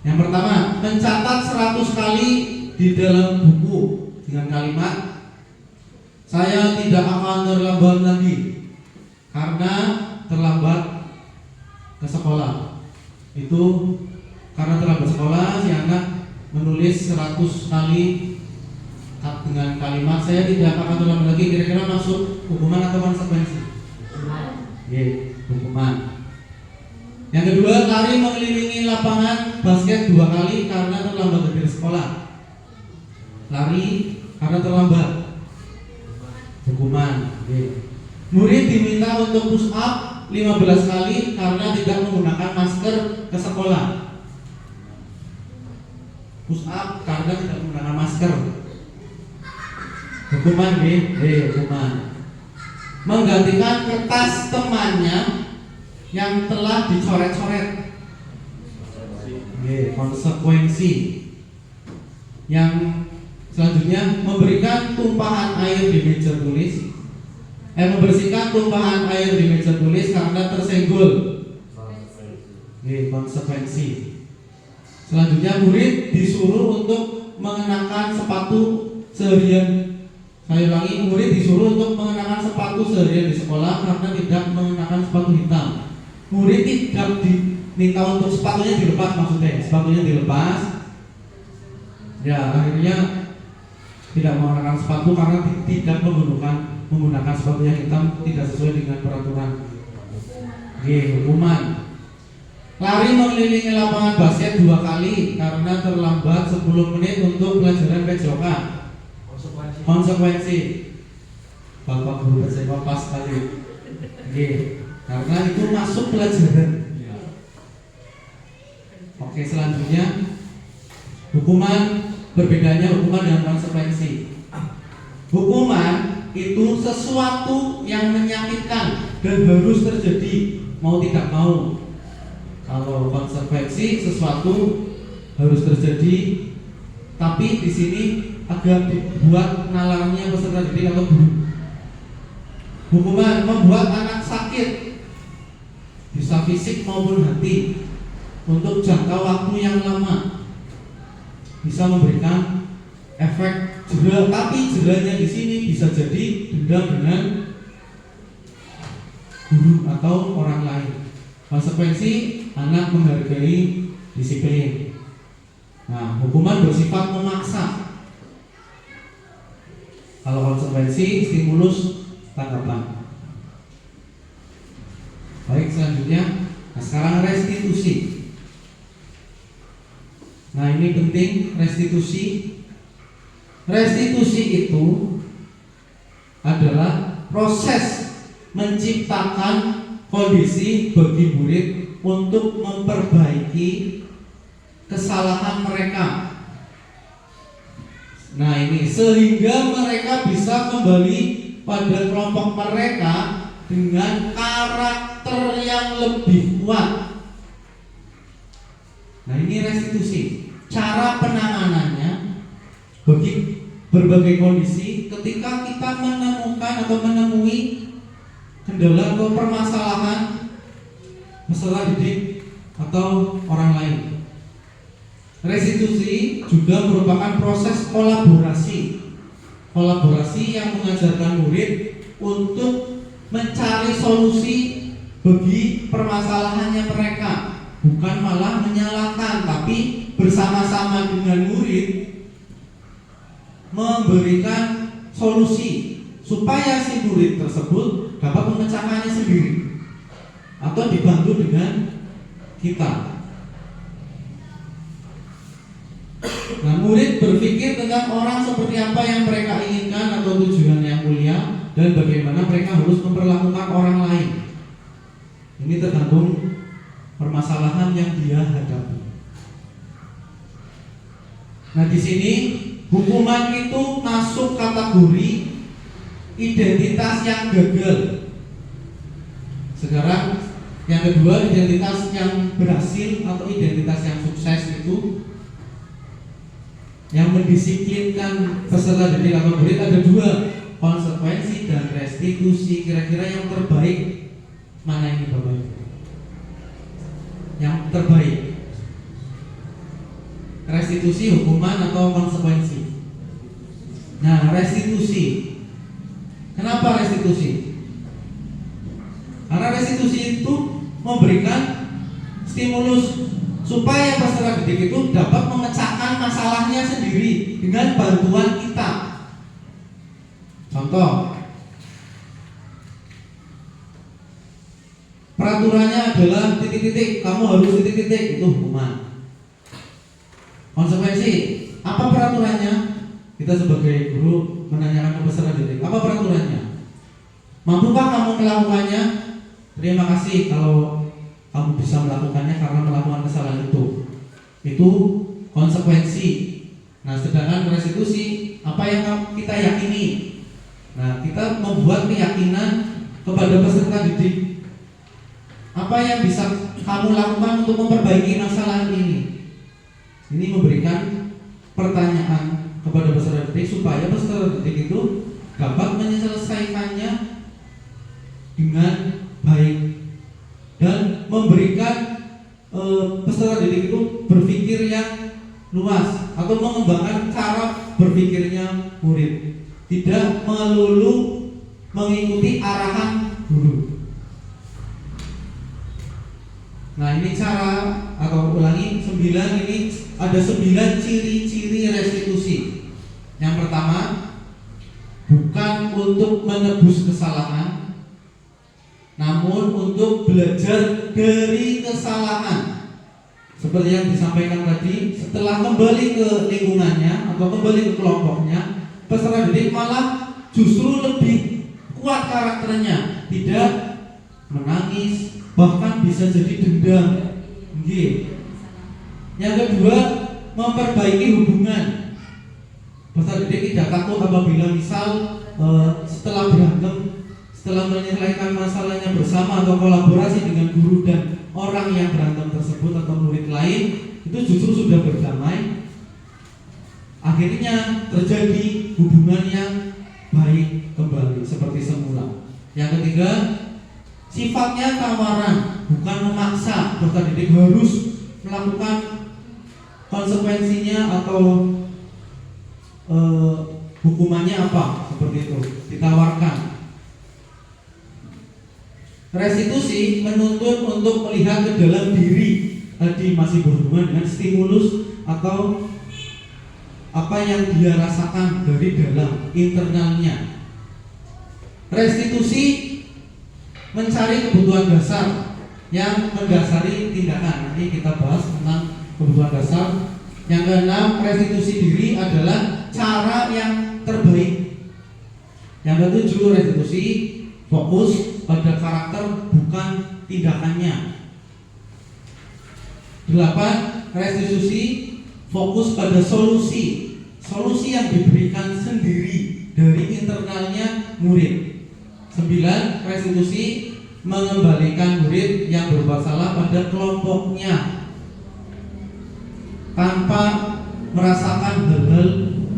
Yang pertama, mencatat 100 kali di dalam buku dengan kalimat saya tidak akan terlambat lagi karena terlambat ke sekolah. Itu karena terlambat sekolah, si anak menulis 100 kali dengan kalimat saya tidak akan terlambat lagi. Kira-kira masuk hukuman atau konsekuensi? Hukuman. Yang kedua, lari mengelilingi lapangan basket 2 kali karena terlambat dari sekolah. Lari karena terlambat, hukuman. Murid diminta untuk push up 15 kali karena tidak menggunakan masker ke sekolah. Push up karena tidak menggunakan masker, hukuman. Hukuman. Menggantikan kertas temannya yang telah dicoret-coret. Konsekuensi. Yang selanjutnya, memberikan tumpahan air di meja tulis, membersihkan tumpahan air di meja tulis karena tersenggol. Konsekuensi. Selanjutnya, murid disuruh untuk mengenakan sepatu seharian. Saya ulangi, murid disuruh untuk mengenakan sepatu seharian di sekolah karena tidak mengenakan sepatu hitam. Murid tidak diminta untuk sepatunya dilepas, maksudnya sepatunya dilepas. Ya, akhirnya tidak mengenakan sepatu karena tidak menggunakan sepatu yang hitam, tidak sesuai dengan peraturan. Hukuman. Lari mengelilingi lapangan basket 2 kali karena terlambat 10 menit untuk pelajaran PJOK. Konsekuensi. Bapak guru bahasa Inggris pas sekali. Oke, karena itu masuk pelajaran. Oke, selanjutnya hukuman, berbedanya hukuman dengan konsekuensi. Hukuman itu sesuatu yang menyakitkan dan harus terjadi mau tidak mau. Kalau konsekuensi sesuatu harus terjadi, tapi di sini agak dibuat nalarnya peserta didik atau guru. Hukuman membuat anak sakit, bisa fisik maupun hati, untuk jangka waktu yang lama, bisa memberikan efek jera, tapi jeranya di sini bisa jadi denda dengan guru atau orang lain. Konsekuensi, anak menghargai disiplin. Nah, hukuman bersifat memaksa. Kalau konsekuensi, stimulus, tanggapan. Baik, selanjutnya, nah sekarang restitusi. Nah, ini penting, restitusi. Restitusi itu adalah proses menciptakan kondisi bagi murid untuk memperbaiki kesalahan mereka. Nah, ini sehingga mereka bisa kembali pada kelompok mereka dengan karakter yang lebih kuat. Nah, ini restitusi. Cara penanganannya bagi berbagai kondisi ketika kita menemukan atau menemui kendala atau permasalahan peserta didik atau orang lain. Restitusi juga merupakan proses kolaborasi. Kolaborasi yang mengajarkan murid untuk mencari solusi bagi permasalahannya mereka, bukan malah menyalahkan, tapi bersama-sama dengan murid memberikan solusi supaya si murid tersebut dapat memecahkannya sendiri atau dibantu dengan kita. Nah, murid berpikir tentang orang seperti apa yang mereka inginkan atau tujuan yang mulia, dan bagaimana mereka harus memperlakukan orang lain. Ini tergantung permasalahan yang dia hadapi. Nah, di sini hukuman itu masuk kategori identitas yang gagal. Sekarang yang kedua, identitas yang berhasil atau identitas yang sukses itu yang mendisiplinkan peserta didik atau murid ada dua, konsekuensi dan restitusi. Kira-kira yang terbaik mana ini Bapak Ibu? Yang terbaik, restitusi, hukuman atau konsekuensi? Nah, restitusi. Kenapa restitusi? Karena restitusi itu memberikan stimulus supaya peserta didik itu dapat memecahkan masalahnya sendiri dengan bantuan kita. Contoh, peraturannya adalah titik-titik, kamu harus titik-titik, itu hukuman. Konsekuensi, apa peraturannya? Kita sebagai guru menanyakan ke peserta didik, apa peraturannya? Mampukah kamu melakukannya? Terima kasih kalau kamu bisa melakukannya karena melakukan kesalahan itu. Itu konsekuensi. Nah, sedangkan restitusi, apa yang kita yakini? Nah, kita membuat keyakinan kepada peserta didik. Apa yang bisa kamu lakukan untuk memperbaiki masalah ini? Ini memberikan pertanyaan kepada peserta didik supaya peserta didik itu dapat menyelesaikannya dengan baik dan memberikan peserta didik itu berpikir yang luas atau mengembangkan cara berpikirnya murid, tidak melulu mengikuti arahan guru. Nah, ini cara, atau ulangi, 9, ini ada 9 ciri-ciri restitusi. Yang pertama, bukan untuk menebus kesalahan, namun untuk belajar dari kesalahan. Seperti yang disampaikan tadi, setelah kembali ke lingkungannya atau kembali ke kelompoknya, peserta didik malah justru lebih kuat karakternya, tidak menangis, bahkan bisa jadi dendam. Yang kedua, memperbaiki hubungan. Peserta didik tidak takut apabila misal setelah berantem, setelah menyelesaikan masalahnya bersama atau kolaborasi dengan guru dan orang yang berantem tersebut atau murid lain, itu justru sudah berdamai. Akhirnya terjadi hubungan yang baik kembali seperti semula. Yang ketiga, sifatnya tawaran, bukan memaksa. Peserta didik harus melakukan konsekuensinya atau hukumannya apa, seperti itu, ditawarkan. Restitusi menuntut untuk melihat ke dalam diri, tadi masih berhubungan dengan stimulus atau apa yang dia rasakan dari dalam internalnya. Restitusi mencari kebutuhan dasar yang mendasari tindakan. Nanti kita bahas tentang kebutuhan dasar. Yang keenam, restitusi diri adalah cara yang terbaik. Yang ketujuh, restitusi fokus pada karakter bukan tindakannya. 8. Restitusi fokus pada solusi yang diberikan sendiri dari internalnya murid. 9. Restitusi mengembalikan murid yang berbuat salah pada kelompoknya tanpa merasakan hal-hal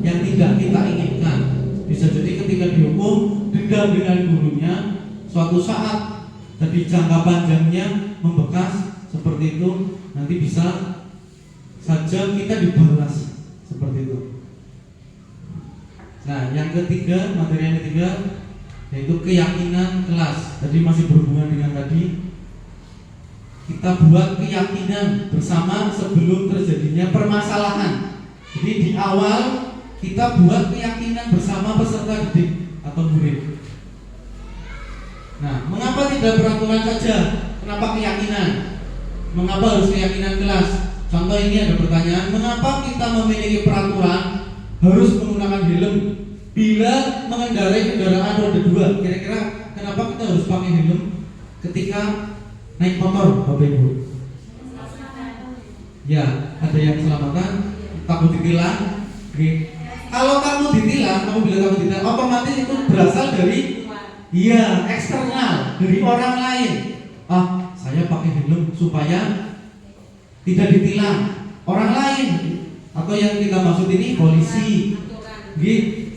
yang tidak kita inginkan. Bisa jadi ketika dihukum dendam dengan gurunya, suatu saat tadi jangka panjangnya membekas seperti itu, nanti bisa saja kita dibalas seperti itu. Nah, yang ketiga, materi yang ketiga yaitu keyakinan kelas. Tadi masih berhubungan dengan tadi, kita buat keyakinan bersama sebelum terjadinya permasalahan. Jadi di awal kita buat keyakinan bersama peserta didik atau murid. Nah, mengapa tidak peraturan saja? Kenapa keyakinan? Mengapa harus keyakinan kelas? Contoh ini ada pertanyaan, mengapa kita memiliki peraturan harus menggunakan helm bila mengendarai kendaraan roda 2? Kira-kira kenapa kita harus pakai helm ketika naik motor, Bapak Ibu? Ya, ada yang keselamatan, takut ditilang. Kalau kamu ditilang, kamu bilang kamu ditilang, otomatis itu berasal dari eksternal, dari orang lain. Saya pakai helm supaya tidak ditilang orang lain, atau yang kita maksud ini polisi.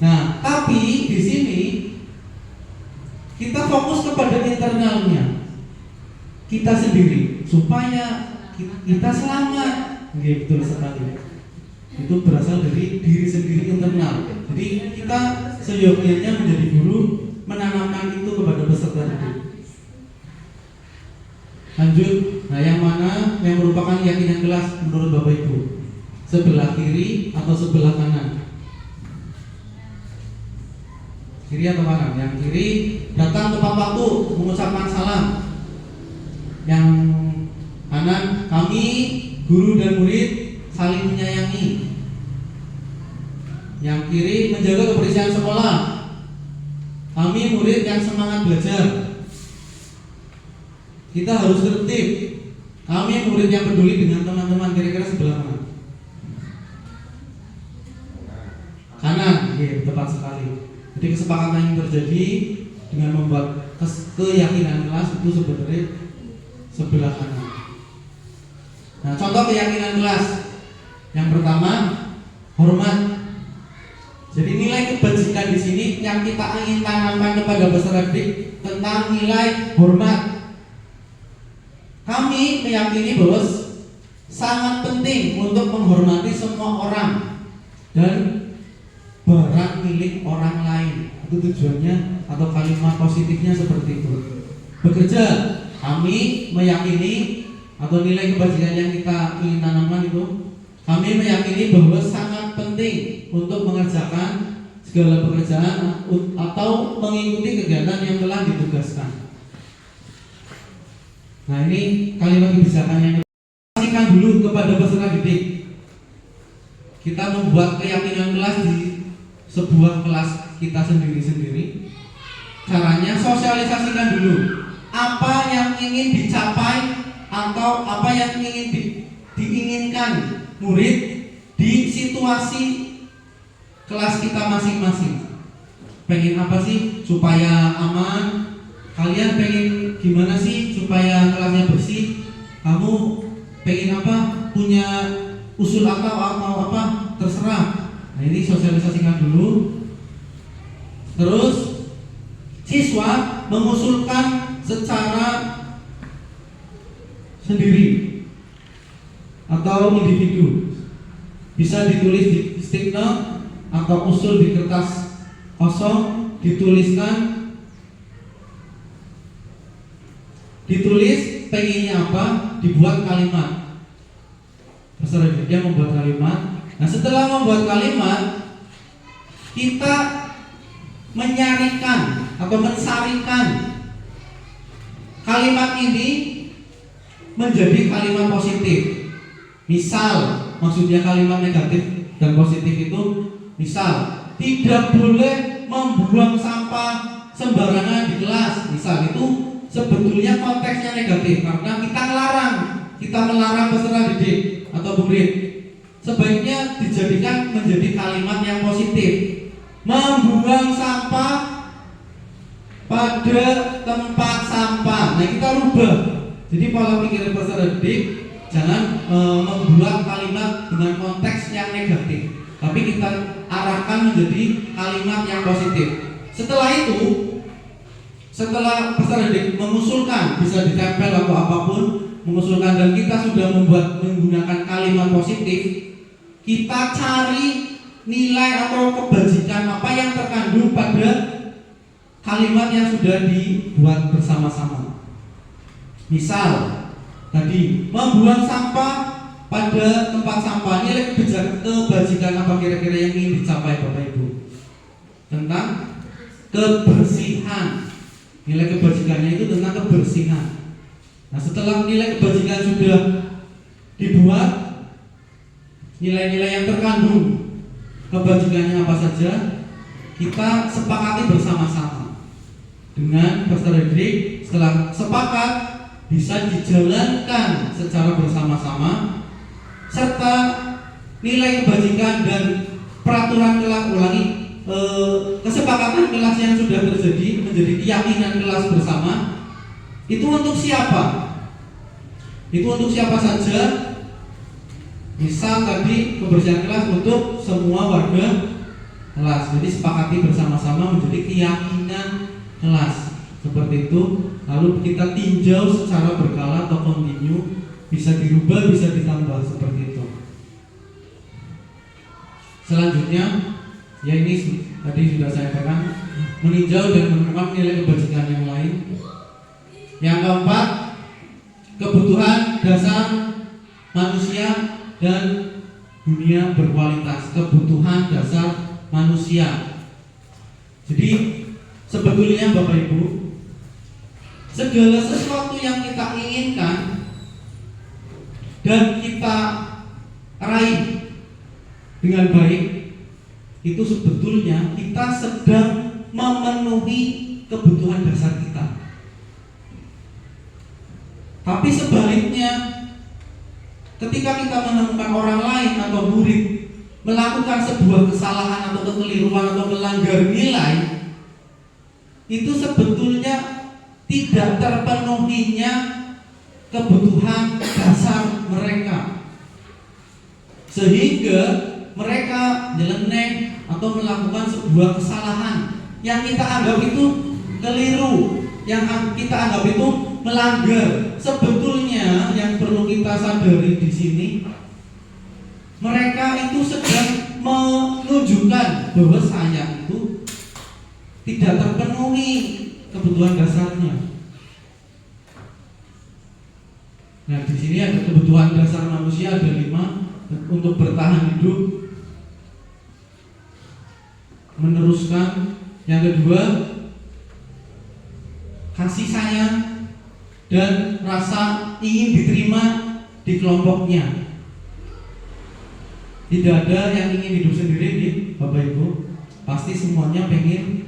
Nah, tapi di sini kita fokus kepada internalnya kita sendiri supaya kita selamat. Betul sekali. Itu berasal dari diri sendiri internal. Jadi kita seyogyanya menjadi guru menanamkan itu kepada peserta didik. Lanjut. Nah, yang mana yang merupakan keyakinan kelas menurut Bapak Ibu? Sebelah kiri atau sebelah kanan? Kiri atau kanan? Yang kiri datang tepat waktu mengucapkan salam. Yang kanan, kami guru dan murid saling menyayangi. Yang kiri menjaga kebersihan sekolah. Kami murid yang semangat belajar. Kita harus tertib. Kami murid yang peduli dengan teman-teman. Kira-kira sebelah mana? Kanan. Tepat sekali. Jadi kesepakatan yang terjadi dengan membuat keyakinan kelas itu sebenarnya sebelah kanan. Nah, contoh keyakinan kelas. Yang pertama, hormat. Jadi nilai kebajikan di sini yang kita ingin tanamkan kepada peserta didik tentang nilai hormat. Kami meyakini bahwa sangat penting untuk menghormati semua orang dan barang milik orang lain. Itu tujuannya atau kalimat positifnya seperti itu. Bekerja, kami meyakini atau nilai kebajikan yang kita ingin tanamkan itu, kami meyakini bahwa sangat penting untuk mengerjakan segala pekerjaan atau mengikuti kegiatan yang telah ditugaskan. Nah, ini kalimat kebijakan yang kasihkan dulu kepada peserta didik. Kita membuat keyakinan kelas di sebuah kelas kita sendiri-sendiri, caranya sosialisasikan dulu apa yang ingin dicapai atau apa yang ingin diinginkan murid di situasi kelas kita masing-masing. Pengen apa sih supaya aman? Kalian pengen gimana sih supaya kelasnya bersih? Kamu pengen apa? Punya usul atau apa? Terserah. Nah, ini sosialisasikan dulu. Terus siswa mengusulkan secara sendiri atau individu, bisa ditulis di stick note atau usul di kertas kosong, ditulis pengennya apa, dibuat kalimat. Peserta dia membuat kalimat. Nah, setelah membuat kalimat, kita menyaringkan atau mensarikan kalimat ini menjadi kalimat positif. Misal, maksudnya kalimat negatif dan positif itu, misal tidak boleh membuang sampah sembarangan di kelas. Misal itu sebetulnya konteksnya negatif karena kita melarang peserta didik atau murid. Sebaiknya dijadikan menjadi kalimat yang positif. Membuang sampah pada tempat sampah. Nah, kita rubah. Jadi pola pikir peserta didik jangan membuat kalimat dengan konteks yang negatif, tapi kita arahkan menjadi kalimat yang positif. Setelah itu, setelah peserta didik mengusulkan, bisa ditempel atau apapun, mengusulkan dan kita sudah menggunakan kalimat positif, kita cari nilai atau kebajikan apa yang terkandung pada kalimat yang sudah dibuat bersama-sama. Misal tadi membuang sampah pada tempat sampah, nilai kebajikan apa kira-kira yang ingin dicapai Bapak Ibu? Tentang kebersihan. Nilai kebajikannya itu tentang kebersihan. Nah, setelah nilai kebajikan sudah dibuat, nilai-nilai yang terkandung kebajikannya apa saja, kita sepakati bersama-sama dengan peserta didik. Setelah sepakat, bisa dijalankan secara bersama-sama, serta nilai kebajikan dan peraturan kelas kesepakatan kelas yang sudah terjadi menjadi keyakinan kelas bersama. Itu untuk siapa? Itu untuk siapa saja? Misal tadi kebersihan kelas untuk semua warga kelas. Jadi sepakati bersama-sama menjadi keyakinan kelas. Seperti itu. Lalu kita tinjau secara berkala atau kontinu, bisa dirubah, bisa ditambah seperti itu. Selanjutnya, ya ini tadi sudah saya katakan, meninjau dan menemukan nilai kebajikan yang lain. Yang keempat, kebutuhan dasar manusia dan dunia berkualitas. Kebutuhan dasar manusia. Jadi sebetulnya Bapak Ibu, segala sesuatu yang kita inginkan dan kita raih dengan baik, itu sebetulnya kita sedang memenuhi kebutuhan dasar kita. Tapi sebaliknya, ketika kita menemukan orang lain atau murid melakukan sebuah kesalahan atau kekeliruan atau melanggar nilai, itu sebetulnya tidak terpenuhinya kebutuhan dasar mereka, sehingga mereka nyeleneh atau melakukan sebuah kesalahan yang kita anggap itu keliru, yang kita anggap itu melanggar. Sebetulnya yang perlu kita sadari di sini, mereka itu sedang menunjukkan bahwa saya itu tidak terpenuhi kebutuhan dasarnya. Nah, di sini ada kebutuhan dasar manusia, ada 5 untuk bertahan hidup, meneruskan. Yang kedua, kasih sayang dan rasa ingin diterima di kelompoknya. Tidak ada yang ingin hidup sendiri di Bapak Ibu, pasti semuanya pengen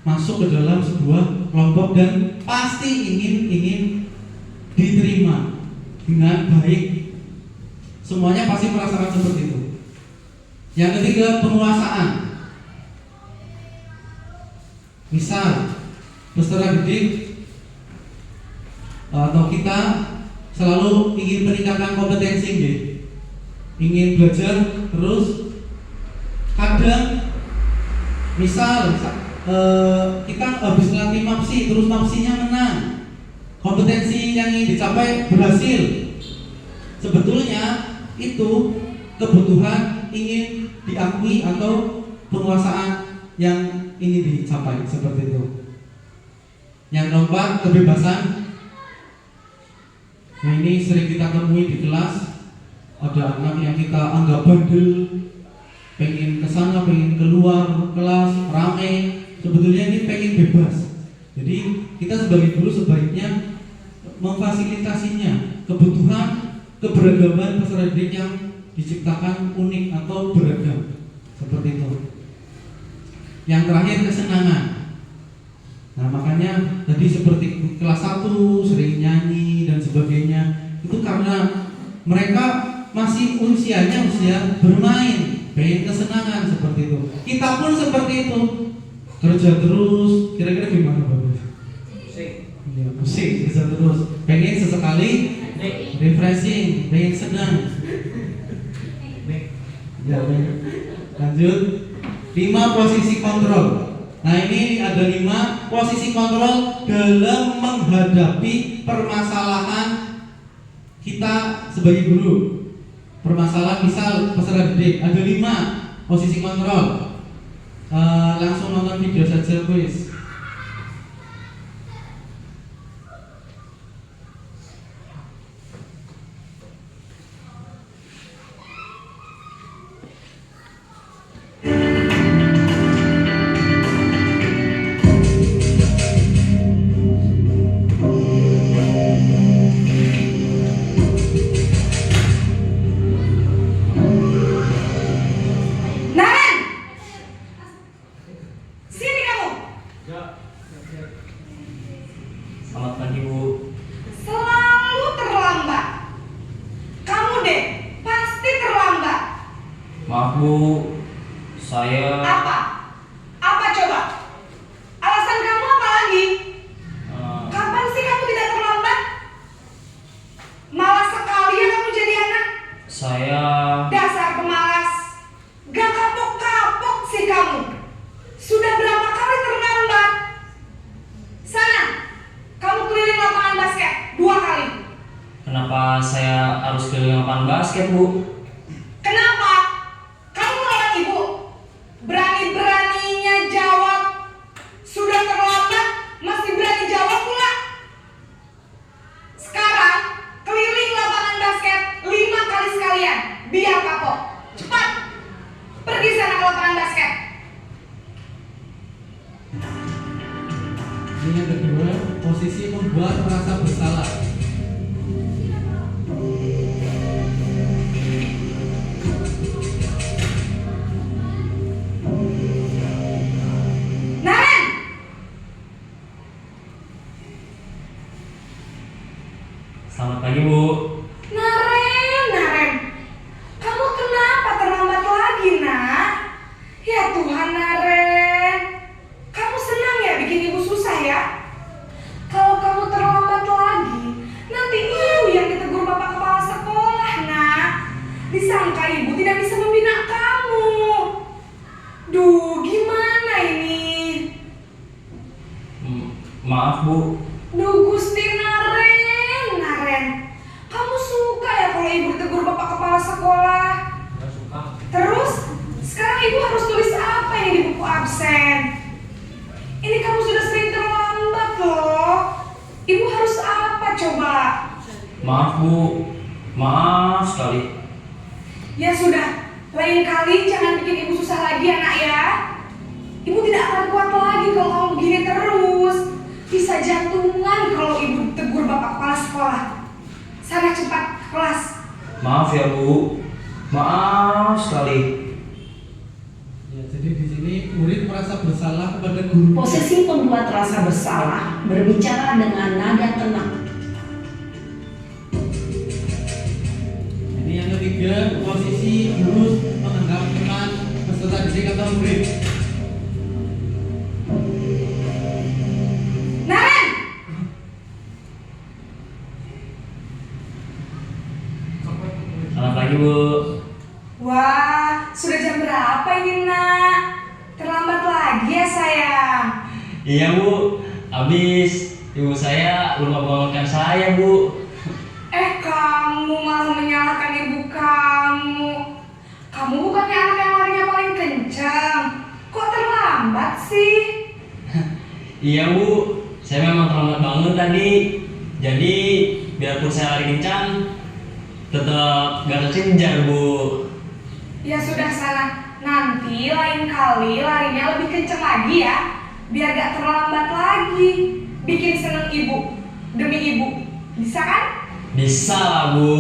masuk ke dalam sebuah kelompok dan pasti ingin diterima dengan baik. Semuanya pasti merasakan seperti itu. Yang ketiga, penguasaan. Misal peserta didik atau kita selalu ingin meningkatkan kompetensi, ingin belajar terus. Kadang misal kita habis latih MAPSI, terus MAPSI-nya menang, kompetensi yang ingin dicapai berhasil. Sebetulnya itu kebutuhan ingin diakui atau penguasaan yang ingin dicapai, seperti itu. Yang keempat, kebebasan. Nah, ini sering kita temui di kelas. Ada anak yang kita anggap bandel, pengen kesana, pengen keluar kelas, rame. Sebetulnya ini pengen bebas. Jadi kita sebagai guru sebaiknya memfasilitasinya. Kebutuhan keberagaman peserta didik yang diciptakan unik atau beragam, seperti itu. Yang terakhir, kesenangan. Nah, makanya tadi seperti kelas 1 sering nyanyi dan sebagainya, itu karena mereka masih usianya usia bermain, pengen kesenangan, seperti itu. Kita pun seperti itu, kerja terus, kira-kira gimana Bapak? Ya, pusing, kerja terus, pengen sesekali refreshing, pengen senang. Ya, lanjut. 5 posisi kontrol. Nah, ini ada 5 posisi kontrol dalam menghadapi permasalahan kita sebagai guru. Permasalahan misal peserta didik, ada 5 posisi kontrol. Langsung nonton video saja, please. Selamat pagi, Bu. Selalu terlambat. Kamu deh, pasti terlambat. Maaf, Bu. Saya Apa? Apa coba? Alasan kamu apa lagi? Kapan sih kamu tidak terlambat? Malas sekali ya kamu jadi anak. saya Dasar pemalas. Gak kapok-kapok sih kamu. Sudah berapa kali terlambat? Sana, kamu keliling lapangan basket 2 kali. kenapa saya harus keliling lapangan basket, Bu? Kenapa? Kamu melawan ibu. Berani-beraninya jawab. Sudah terlambat, masih berani jawab pula. Sekarang, keliling lapangan basket 5 kali sekalian. Biar kapok. Cepat. Pergi sana ke lapangan basket. Ini yang kedua, posisi membuat merasa bersalah. Naren! Selamat pagi, Bu. Naren. Kamu kenapa terlambat lagi, nak? Ya Tuhan, Naren. Kamu senang ya bikin ibu susah ya? Kalau kamu terlambat lagi, nanti ibu yang ditegur bapak kepala sekolah, nak. Disangka ibu tidak bisa membina kamu. Duh, gimana ini? Maaf, Bu. Duh, Gusti Naren. Kamu suka ya kalau ibu ditegur bapak kepala sekolah? Terus, sekarang ibu harus tulis apa ini di buku absen? Ini kamu sudah sering terlambat loh. Ibu harus apa coba? Maaf, Bu. Maaf sekali. Ya sudah, lain kali jangan bikin ibu susah lagi ya nak ya. Ibu tidak akan kuat lagi kalau kamu begini terus. Bisa jantungan kalau ibu tegur bapak kepala sekolah. Sana cepat ke kelas. Maaf ya, Bu. Maaf sekali. Ya, jadi di sini merasa bersalah kepada guru. Posisi pembuat rasa bersalah berbicara dengan nada tenang. Ini yang ketiga, posisi guru menganggap teman peserta didik atau murid. Naren! Selamat pagi Bu. Wah, sudah jam berapa ini nak? Terlambat lagi ya sayang. Iya Bu, habis ibu saya belum membangunkan saya Bu. Kamu malah menyalahkan ibu kamu. Kamu bukannya anak yang larinya paling kencang. Kok terlambat sih? Iya Bu, saya memang terlambat bangun tadi. Jadi biarpun saya lari kencang, tetap gak kekejar Bu. Ya sudah sana. Nanti lain kali larinya lebih kencang lagi ya. Biar gak terlambat lagi. Bikin seneng ibu. Demi ibu. Bisa kan? Bisa lah Bu.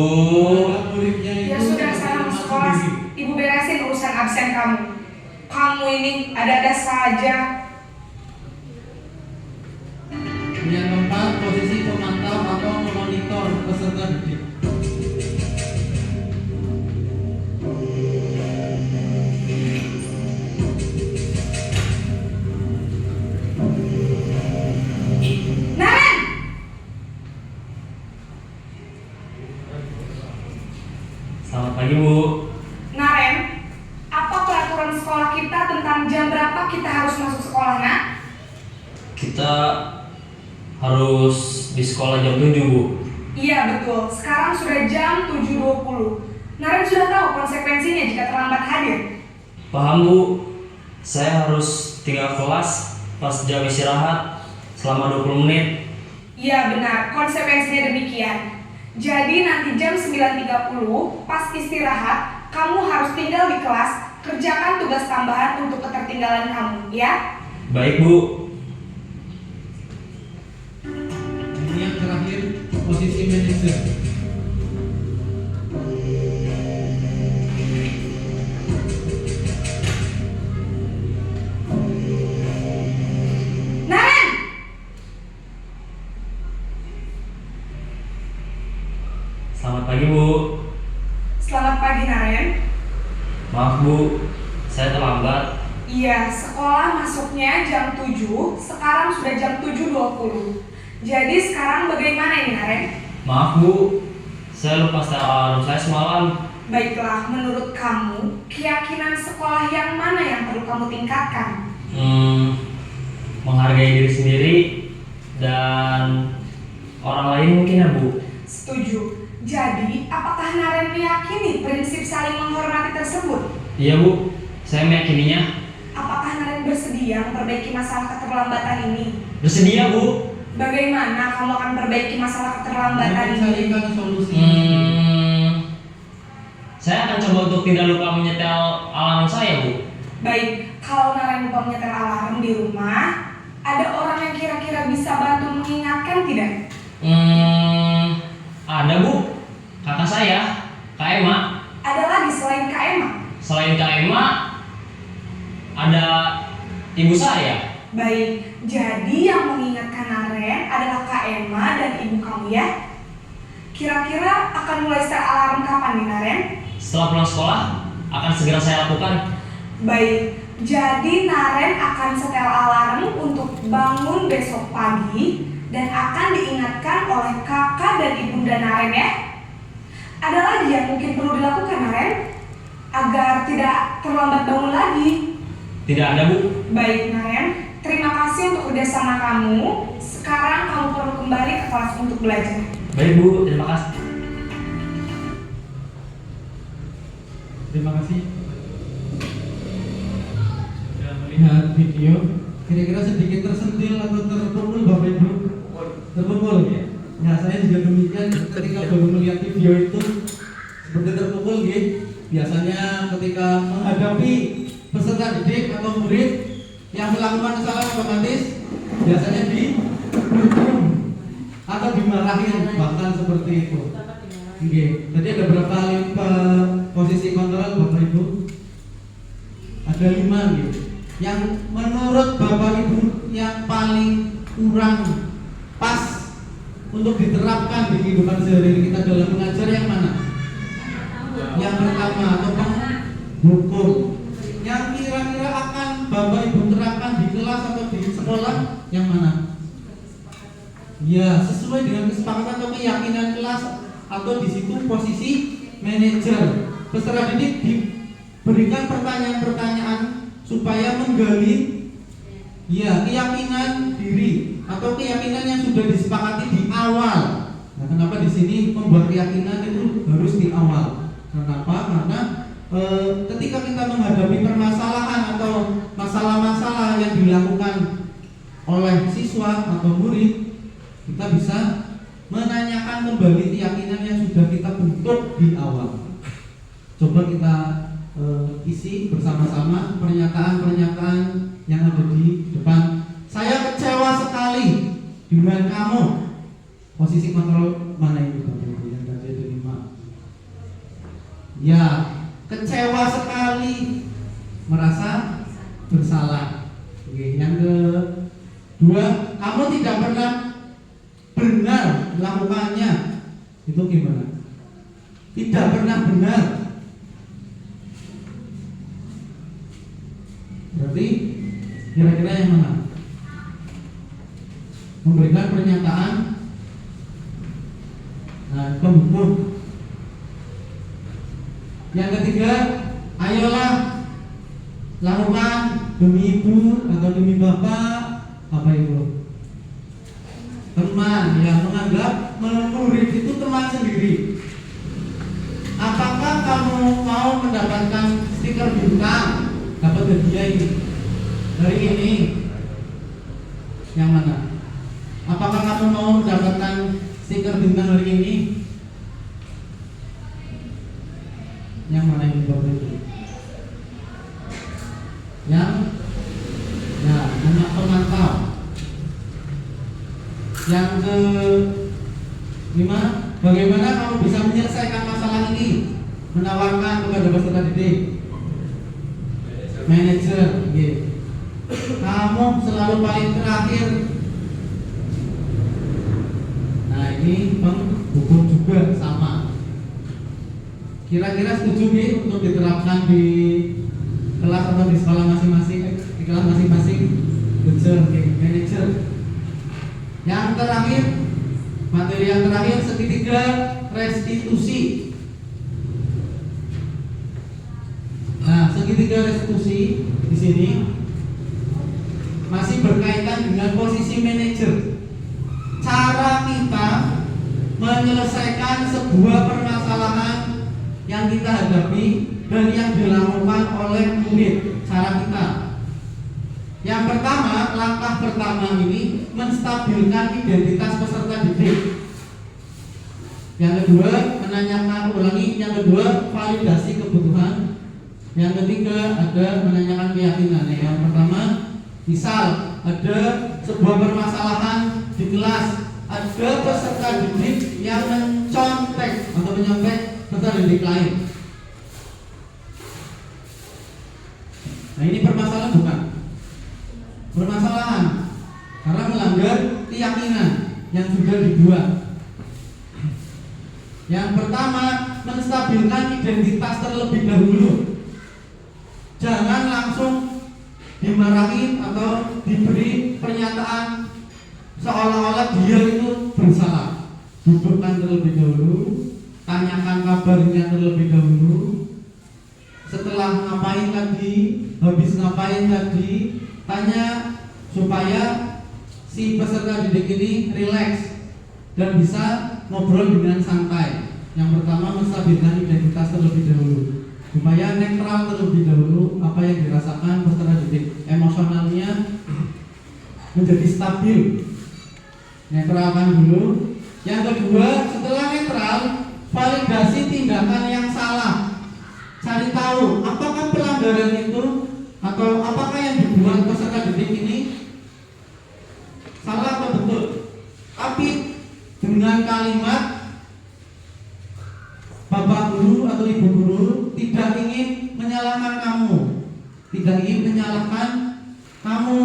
Muridnya itu Ya sudah sana masuk kelas. Ibu beresin urusan absen kamu. Kamu ini ada-ada saja. Yang keempat, posisi pemantau atau memonitor peserta didik. Naren! Selamat pagi Bu. Naren, apa peraturan sekolah kita tentang jam berapa kita harus masuk sekolah, nak? Kita harus di sekolah jam 7 Bu. Iya betul, sekarang sudah jam 7.20. Naren sudah tahu konsekuensinya jika terlambat hadir. Paham Bu, saya harus tinggal kelas pas jam istirahat selama 20 menit. Iya benar, konsekuensinya demikian. Jadi nanti jam 9.30 pas istirahat, kamu harus tinggal di kelas, kerjakan tugas tambahan untuk ketertinggalan kamu, ya? Baik Bu. Ini yang terakhir, posisi manajer. Naren! Selamat pagi Bu. Selamat pagi Naren. Maaf Bu, saya terlambat. Iya, sekolah masuknya jam 7, sekarang sudah jam 7.20. Jadi sekarang bagaimana ini Naren? Maaf Bu, saya lupa setel alarm saya semalam. Baiklah, menurut kamu, keyakinan sekolah yang mana yang perlu kamu tingkatkan? Menghargai diri sendiri dan orang lain mungkin ya Bu. Setuju. Jadi, apakah Naren meyakini prinsip saling menghormati tersebut? Iya Bu, saya meyakininya. Apakah Naren bersedia memperbaiki masalah keterlambatan ini? Bersedia Bu. Bagaimana kamu akan perbaiki masalah keterlambatan ini? Mencarikan solusi. Saya akan coba untuk tidak lupa menyetel alarm saya Bu. Baik, kalau Naren lupa menyetel alarm di rumah, ada orang yang kira-kira bisa bantu mengingatkan tidak? Ada Bu, kakak saya, Kak Emma. Ada lagi selain Kak Emma? Selain Kak Emma, ada ibu saya. Baik, jadi yang mengingatkan Naren adalah Kak Emma dan ibu kamu ya? Kira-kira akan mulai setel alarm kapan nih Naren? Setelah pulang sekolah, akan segera saya lakukan. Baik, jadi Naren akan setel alarm untuk bangun besok pagi dan akan diingatkan oleh kakak dan ibunda Naren ya. Ada lagi yang mungkin perlu dilakukan Naren agar tidak terlambat bangun lagi? Tidak ada Bu. Baik Naren, terima kasih untuk kerjasama kamu. Sekarang kamu perlu kembali ke kelas untuk belajar. Baik Bu, terima kasih. Terima kasih. Sudah melihat video, kira-kira sedikit tersentil atau terpukul Bapak Ibu? Terpukul ya? Nah saya juga demikian ketika baru melihat video itu seperti terpukul ya. Biasanya ketika menghadapi peserta didik atau murid yang melakukan kesalahan otomatis biasanya dihukum atau dimarahin bahkan seperti itu. Oke, jadi ada berapa posisi kontrol Bapak Ibu? Ada 5 gitu. yang menurut Bapak Ibu yang paling kurang pas untuk diterapkan di kehidupan sehari-hari kita dalam mengajar yang mana? Yang pertama atau hukum yang kira-kira akan Bapak Ibu terapkan di kelas atau di sekolah yang mana? Ya, sesuai dengan kesepakatan atau keyakinan kelas atau di situ posisi manajer. Peserta didik diberikan pertanyaan-pertanyaan supaya menggali ya keyakinan diri atau keyakinan yang sudah disepakati di awal. Nah, kenapa di sini membuat keyakinan itu harus di awal? Kenapa? Karena ketika kita menghadapi permasalahan atau masalah-masalah yang dilakukan oleh siswa atau murid, kita bisa menanyakan kembali keyakinan yang sudah kita bentuk di awal. Coba kita isi bersama-sama pernyataan-pernyataan yang ada di depan. Saya kecewa sekali dengan kamu. Posisi kontrol mana ini Bapak Ibu yang tadi ada 5? Ya, kecewa sekali, merasa bersalah. Oke, yang kedua, kamu tidak pernah benar melakukannya. Itu gimana? Tidak pernah benar. Berarti kira-kira yang mana? Memberikan pernyataan pembunuh. Yang ketiga, ayolah lakukan demi ibu atau demi bapak. Apa itu? Teman yang menganggap murid itu teman sendiri. Apakah kamu mau mendapatkan stiker bintang, dapat hadiah ini hari ini? Yang mana? Apakah kamu mau mendapatkan stiker bintang hari ini? Yang mana ini Bapak Ibu? Yang anak pemantau. Yang ke-5, bagaimana kamu bisa menyelesaikan masalah ini? Menawarkan kepada peserta didik. Manajer, kamu selalu paling terakhir. Nah, ini penghukum juga sama. Kira-kira setuju untuk diterapkan di kelas atau di sekolah masing-masing, di kelas masing-masing? Manajer. Yang terakhir, materi yang terakhir segitiga restitusi. Nah, segitiga restitusi di sini masih berkaitan dengan posisi manajer. Cara kita menyelesaikan sebuah permasalahan yang kita hadapi dan yang dilakukan oleh murid. Cara kita. Yang pertama, langkah pertama ini menstabilkan identitas peserta didik. Yang kedua, menanyakan ulangi. Yang kedua, validasi kebutuhan. Yang ketiga, ada menanyakan keyakinan. Yang pertama, misal ada sebuah permasalahan di kelas, ada peserta didik yang mencontek atau menyontek peserta didik lain. Nah, ini permasalahan bukan? Permasalahan karena melanggar keyakinan yang sudah dibuat. Yang pertama, menstabilkan identitas terlebih dahulu. Jangan langsung dimarahin atau diberi pernyataan seolah-olah dia itu bersalah. Dudukkan terlebih dahulu, tanyakan kabarnya terlebih dahulu. Setelah ngapain tadi, habis ngapain tadi, tanya supaya si peserta didik ini rileks dan bisa ngobrol dengan santai. Yang pertama, menstabilkan identitas terlebih dahulu supaya netral terlebih dahulu apa yang dirasakan peserta didik, emosionalnya menjadi stabil. Netralkan dulu. Yang kedua, setelah netral, validasi tindakan yang salah. Cari tahu apakah pelanggaran itu atau apakah yang dibuat peserta didik ini salah atau betul. Tapi dengan kalimat Bapak guru atau Ibu guru tidak ingin menyalahkan kamu, tidak ingin menyalahkan kamu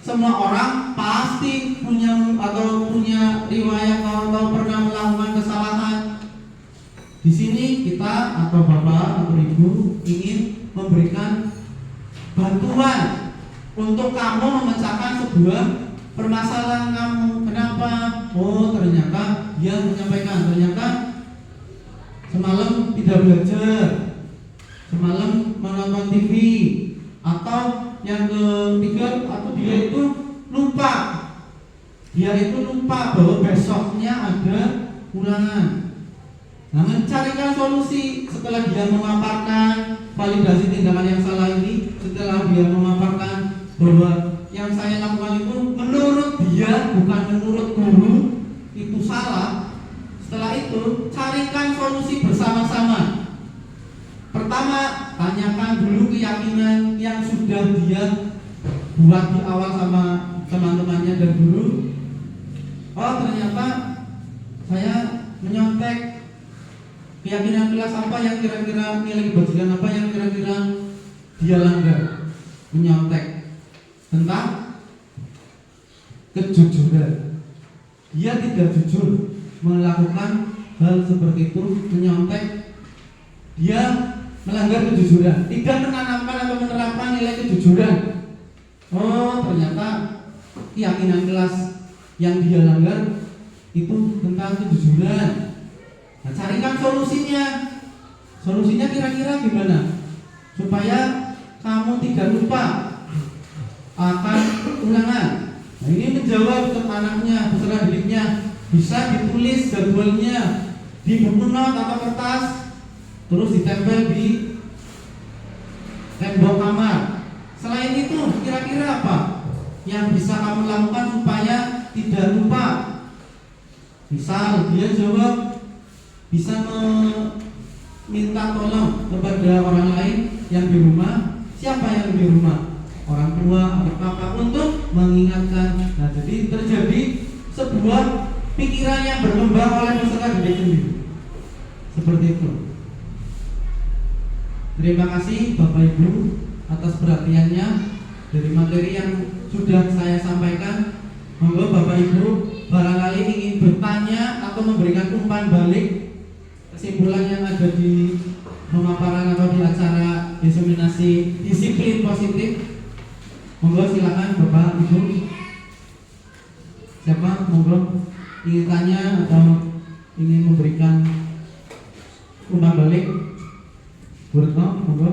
semua orang pasti punya riwayat atau pernah melakukan kesalahan. Di sini kita atau bapak atau ibu ingin memberikan bantuan untuk kamu memecahkan sebuah permasalahan kamu. Kenapa? Oh, ternyata dia menyampaikan ternyata semalam tidak belajar, semalam menonton TV, atau yang ketiga, atau dia itu lupa bahwa besoknya ada ulangan. Nah, mencarikan solusi setelah dia memaparkan validasi tindakan yang salah ini, setelah dia memaparkan bahwa yang saya lakukan itu menurut dia bukan menurut guru itu salah. Setelah itu carikan solusi bersama-sama. Pertama, tanyakan dulu keyakinan yang sudah dia buat di awal sama teman-temannya dan guru. Oh, ternyata saya menyontek. Keyakinan kelas apa yang kira-kira, nilai kebajikan apa yang kira-kira dia langgar? Menyontek tentang kejujuran. Dia tidak jujur melakukan hal seperti itu, menyontek. Dia melanggar kejujuran, tidak menanamkan atau menerapkan nilai kejujuran. Oh, ternyata keyakinan kelas yang dia langgar itu tentang kejujuran. Nah, carikan solusinya. Solusinya kira-kira gimana? Supaya kamu tidak lupa akan ulangan. Nah, ini menjawab ke anaknya, peserta didiknya. Bisa ditulis jadwalnya di buku not atau kertas, terus ditempel di tembok kamar. Selain itu, kira-kira apa yang bisa kamu lakukan supaya tidak lupa? Misal dia jawab, bisa meminta tolong kepada orang lain yang di rumah. Siapa yang di rumah? Orang tua atau kakak untuk mengingatkan. Nah, jadi terjadi sebuah pikiran yang berkembang oleh peserta didik sendiri. Seperti itu. Terima kasih Bapak Ibu atas perhatiannya dari materi yang sudah saya sampaikan. Monggo Bapak Ibu barangkali ingin bertanya atau memberikan umpan balik kesimpulan yang ada di pemaparan atau di acara diseminasi disiplin positif. Monggo silakan Bapak Ibu. Siapa monggo ingin tanya atau ingin memberikan umpan balik? Bu Retno, monggo.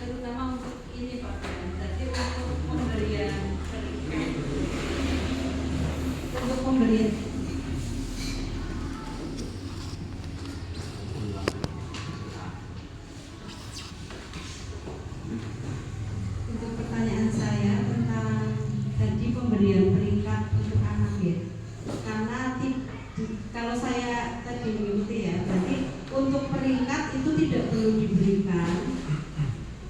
Terutama untuk ini Pak, jadi untuk pemberian untuk pertanyaan saya tentang tadi pemberian peringkat untuk anak ya. Karena kalau saya tadi mengikuti ya, berarti untuk peringkat itu tidak perlu diberikan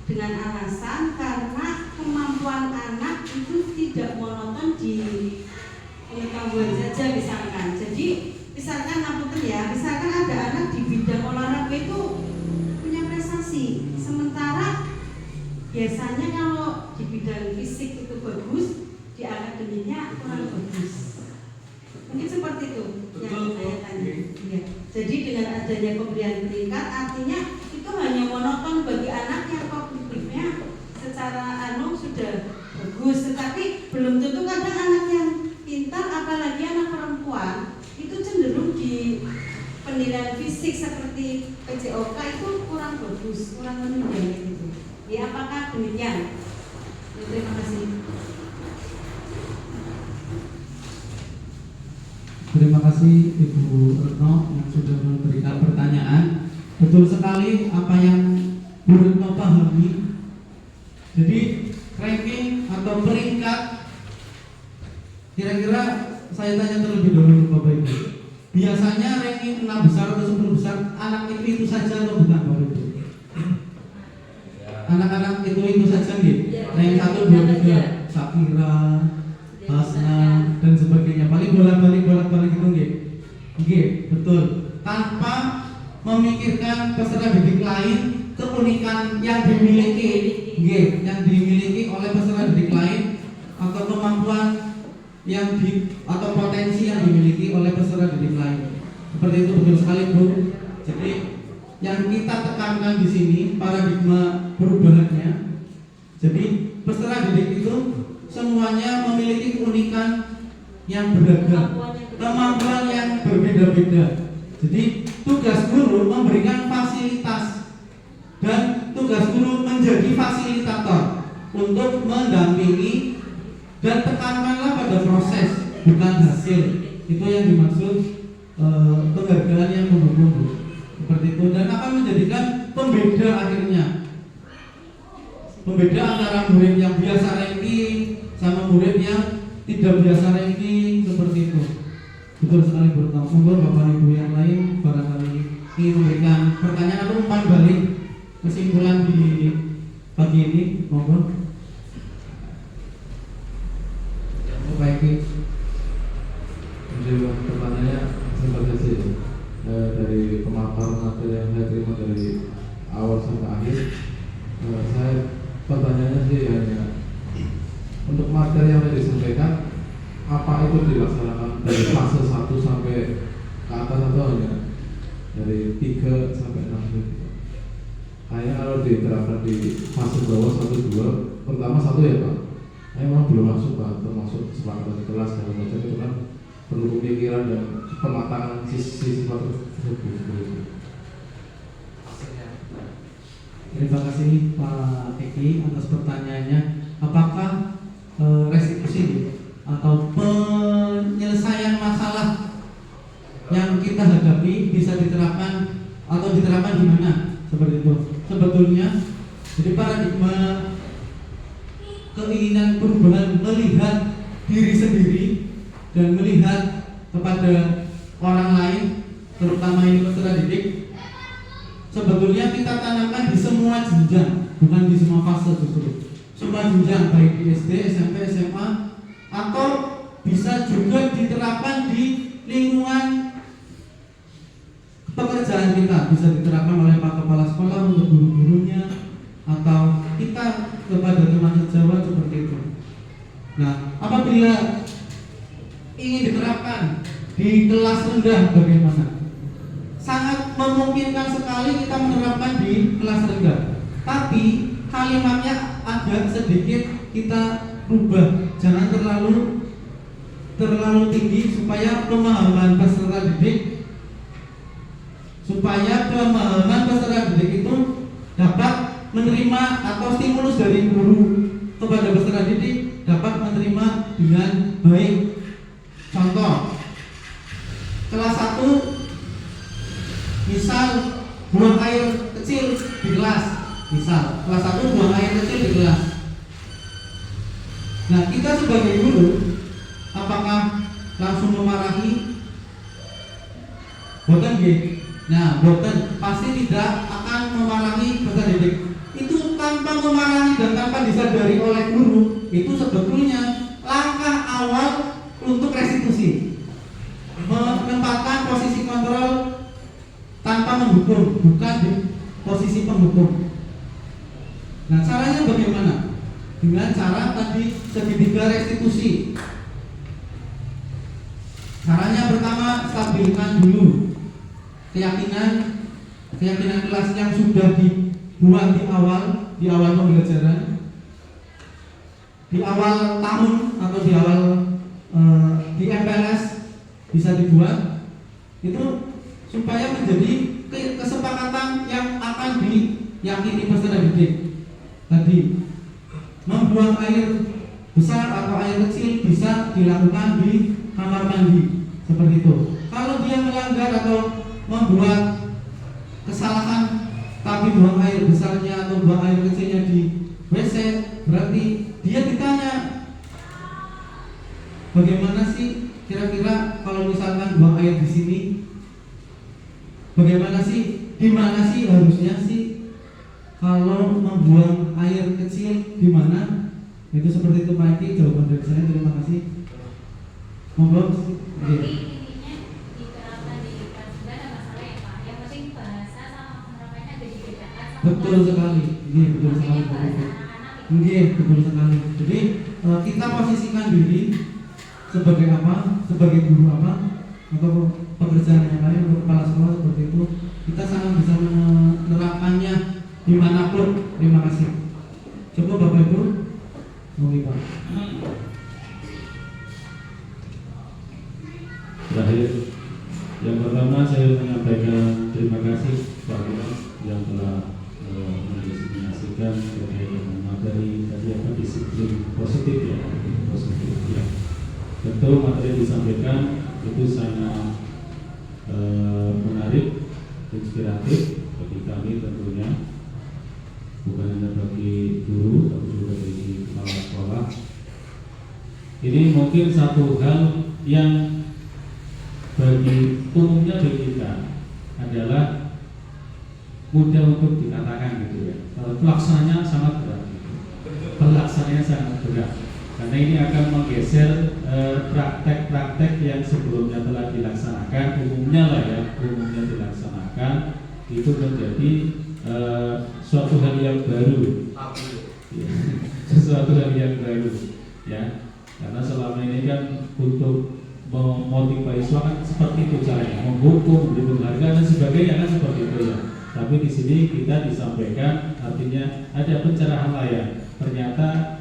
dengan alasan karena kemampuan anak itu tidak monoton di pengetahuan saja misalkan. Jadi misalkan misalkan ada anak di bidang olahraga itu punya prestasi, sementara biasanya kalau di bidang fisik itu bagus, di akademiknya kurang bagus. Mungkin seperti itu yang saya tanya. Ya. Jadi dengan adanya pemberian peringkat artinya itu hanya monoton bagi anak yang kognitifnya secara sudah bagus, tetapi belum tentu kadang anak yang pintar, apalagi anak perempuan itu cenderung di penilaian fisik seperti PJOK itu kurang bagus, kurang menunjang gitu. Ya, apakah demikian? Ya, terima kasih. Terima kasih Ibu Retno yang sudah memberikan pertanyaan. Betul sekali apa yang Bu Retno pahami. Jadi ranking atau peringkat, kira-kira saya tanya terlebih dahulu Bapak Ibu. Biasanya ranking 6 besar atau 10 besar anak itu saja atau bukan Bapak Ibu? Anak-anak itu saja gitu. Ranking 1, 2, 3 Sakira, Hasna dan sebagainya. Paling bolak-balik itu nggih, betul. Tanpa memikirkan peserta didik lain, keunikan yang dimiliki oleh peserta didik lain, atau kemampuan atau potensi yang dimiliki oleh peserta didik lain. Seperti itu, betul sekali Bu. Jadi yang kita tekankan di sini paradigma perubahannya. Jadi peserta didik itu semuanya memiliki keunikan yang beragam, kemampuan yang berbeda-beda. Jadi tugas guru memberikan fasilitas dan tugas guru menjadi fasilitator untuk mendampingi dan tekankanlah pada proses bukan hasil. Itu yang dimaksud penghargaan yang menumbuh seperti itu, dan akan menjadikan pembeda akhirnya, pembeda antara murid yang biasa ranking sama murid yang tidak biasa ranking seperti itu. Betul sekali Bu. Monggo Bapak Ibu yang lain barangkali ingin memberikan pertanyaan atau umpan balik kesimpulan di pagi ini, monggo. Baik, menjawab pertanyaannya seperti itu. Dari pemaparan materi yang saya terima dari awal sampai akhir, saya pertanyaannya sih hanya untuk materi yang disampaikan, apa itu dilaksanakan dari fase 1 sampai ke atas atau hanya dari 3 sampai 6 gitu. Kayaknya kalau diterapkan di fase bawah 1-2, pertama 1 ya Pak, saya memang belum masuk Pak, termasuk kesepakatan di kelas dan macam itu kan perlu pemikiran dan pematangan sisi tersebut. Terima kasih Pak Eki atas pertanyaannya. Apakah restitusi atau penyelesaian masalah yang kita hadapi bisa diterapkan atau diterapkan di mana? Seperti itu. Sebetulnya jadi paradigma keinginan perubahan melihat diri sendiri dan melihat kepada orang lain, terutama ini peserta didik, sebetulnya kita tanamkan di semua jenjang, bukan di semua fase justru. Semua jenjang baik di SD, SMP, SMA, atau bisa juga diterapkan di lingkungan pekerjaan kita, bisa diterapkan oleh Pak Kepala Sekolah untuk guru-gurunya, atau kita kepada teman sejawat seperti itu. Nah, apabila ingin diterapkan di kelas rendah bagaimana? Sangat memungkinkan sekali kita menerapkan di kelas rendah, tapi kalimatnya agak sedikit kita rubah, jangan terlalu tinggi supaya pemahaman peserta didik itu dapat menerima, atau stimulus dari guru kepada peserta didik dapat menerima dengan baik. Contoh, kelas 1 misal buang air kecil di kelas, misal kelas 1 buang air kecil di kelas. Nah, kita sebagai guru apakah langsung memarahi? Boten nggih. Nah, boten, pasti tidak akan memarahi peserta didik. Itu tanpa memarahi dan tanpa disadari oleh guru, itu sebetulnya langkah awal untuk restitusi. Menempatkan posisi kontrol tanpa menghukum, bukan di posisi penghukum. Nah, caranya bagaimana? Dengan cara tadi segitiga restitusi. Caranya pertama, stabilkan dulu keyakinan kelas yang sudah dibuat di awal pembelajaran, di awal tahun atau di MPLS bisa dibuat itu supaya menjadi kesepakatan yang akan diyakini peserta didik. Tadi membuang air besar atau air kecil bisa dilakukan di kamar mandi seperti itu. Kalau dia melanggar atau membuat kesalahan tapi buang air besarnya atau buang air kecilnya di WC, berarti dia ditanya, bagaimana sih kira-kira kalau misalkan buang air di sini, bagaimana sih, di mana sih harusnya sih kalau membuang air kecil di mana? Itu seperti itu Pak Eki, jawaban dari saya. Terima kasih. Monggo. Diterapkan di kelas 9 ada masalah ya Pak. Yang penting bahasa sama penerapannya ada dibedakan Betul sekali. Iya, betul sekali Bapak Ibu. Iya, betul sekali. Jadi kita posisikan diri sebagai apa? Sebagai guru apa? Atau pekerjaan yang lain untuk kepala sekolah seperti itu, kita sangat bisa menerapkannya dimanapun. Terima kasih. Coba Bapak Ibu, Pak. Terakhir, yang pertama saya menyampaikan terima kasih kepada yang telah mendiskusikan terkait dengan materi tadi apa disiplin positif ya, positif ya. Tentu materi disampaikan itu sangat menarik, inspiratif bagi kami tentunya, bukan hanya bagi guru tapi juga bagi kepala sekolah. Ini mungkin satu hal yang bagi umumnya bagi kita adalah mudah untuk dikatakan gitu ya. Pelaksananya sangat berat. Pelaksananya sangat berat. Karena ini akan menggeser praktek-praktek yang sebelumnya telah dilaksanakan, umumnya lah ya, umumnya dilaksanakan itu menjadi suatu hal yang baru. Ya, sesuatu hal yang baru ya. Karena selama ini kan untuk memotivasi siswa kan seperti itu caranya, menghukum, memberi penghargaan dan sebagainya kan seperti itu ya. Tapi di sini kita disampaikan artinya ada pencerahan lain. Ternyata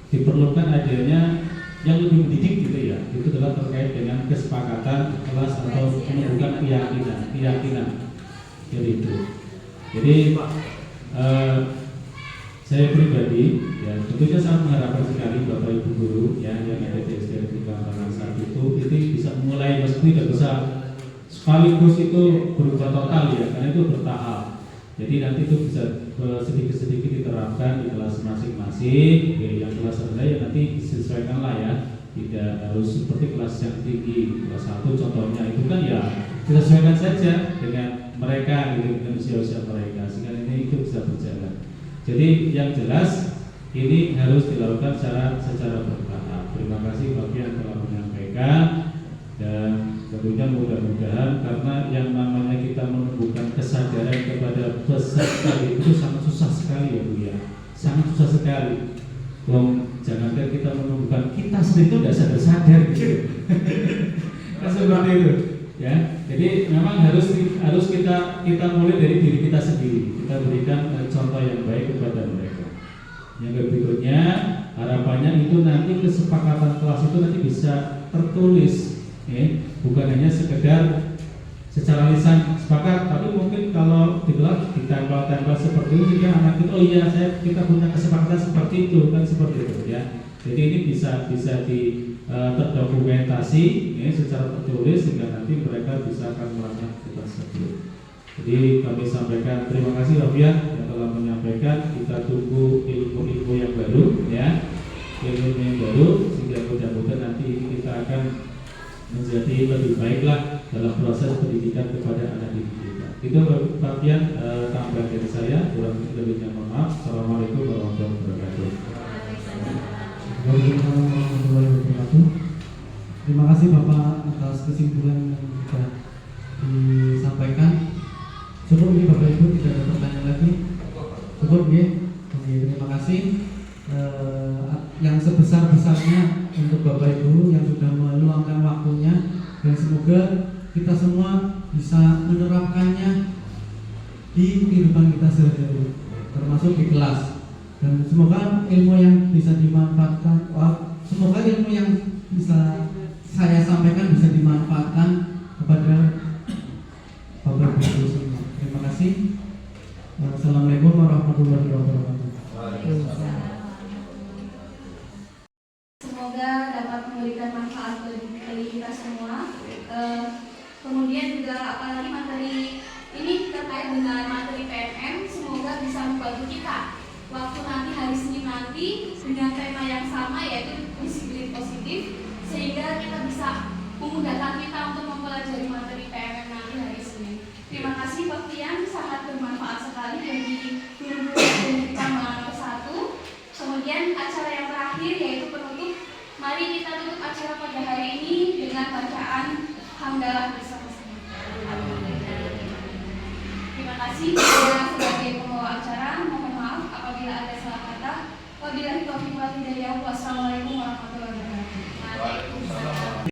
diperlukan adanya yang lebih mendidik gitu ya. Itu adalah terkait dengan kesepakatan kelas atau menunjukkan keyakinan. Jadi itu. Jadi saya pribadi ya tentunya sangat mengharapkan sekali Bapak Ibu guru ya yang ada di SDN 3 itu bisa mulai meski tidak bisa sekaligus itu berubah total ya, karena itu bertahap. Jadi nanti itu bisa sedikit-sedikit diterapkan di kelas masing-masing. Yang kelas rendah ya nanti disesuaikan lah ya, tidak harus seperti kelas yang tinggi. Kelas 1 contohnya itu kan ya disesuaikan saja dengan mereka gitu, dengan usia-usia mereka sehingga ini itu bisa berjalan. Jadi yang jelas ini harus dilakukan secara bertahap. Terima kasih bagi yang telah menyampaikan dan tentunya mudah-mudahan karena yang namanya kita menumbuhkan kesadaran kepada peserta itu sangat susah sekali ya Bu ya, sangat susah sekali. Jangankan kita menumbuhkan, kita sendiri itu tidak sadar gitu. Kan seperti itu ya. Jadi memang harus kita mulai dari diri kita sendiri. Kita berikan contoh yang baik kepada mereka. Yang berikutnya harapannya itu nanti kesepakatan kelas itu nanti bisa tertulis, bukan hanya sekedar secara lisan sepakat, tapi mungkin kalau di kelas ditempel-tempel seperti itu sehingga anak itu oh iya kita punya kesepakatan seperti itu kan seperti itu ya. Jadi ini bisa terdokumentasi secara tertulis sehingga nanti mereka bisa akan melakukan tersebut. Jadi kami sampaikan terima kasih Rafian yang telah menyampaikan. Kita tunggu ilmu-ilmu yang baru ya, ilmu yang baru sehingga mudah-mudahan nanti kita akan menjadi lebih baiklah dalam proses pendidikan kepada anak didik kita. Itu Rafian tambahan dari saya. Kurang lebihnya mohon maaf. Assalamualaikum warahmatullahi wabarakatuh. Waalaikumsalam warahmatullahi wabarakatuh. Terima kasih Bapak atas kesimpulan yang sudah disampaikan. Cukup ini Bapak Ibu, tidak ada pertanyaan lagi. Cukup ya. Oke, terima kasih. Yang sebesar-besarnya untuk Bapak Ibu yang sudah meluangkan waktunya dan semoga kita semua bisa menerapkannya di kehidupan kita sehari-hari, termasuk di kelas. Dan semoga ilmu yang bisa dimanfaatkan, semoga ilmu yang bisa saya sampaikan bisa dimanfaatkan kepada Bapak Ibu semua. Terima kasih. Assalamualaikum warahmatullahi wabarakatuh. Semoga dapat memberikan manfaat bagi kita semua. Kemudian juga apalagi materi ini terkait dengan materi PMM, semoga bisa membantu kita waktu nanti hari Senin nanti dengan tema yang sama yaitu disiplin positif, sehingga kita bisa memudahkan kita untuk mempelajari materi PMM nanti hari Senin. Terima kasih Pak Fian, sangat bermanfaat sekali bagi guru-guru yang kita nomor 1. Kemudian acara yang terakhir yaitu penutup. Mari kita tutup acara pada hari ini dengan bacaan hamdalah bersama-sama. Terima kasih. Saya sebagai pembawa acara. Mohon maaf apabila ada salah kata. Wabillahi taufiq wal hidayah. Wassalamualaikum warahmatullahi wabarakatuh.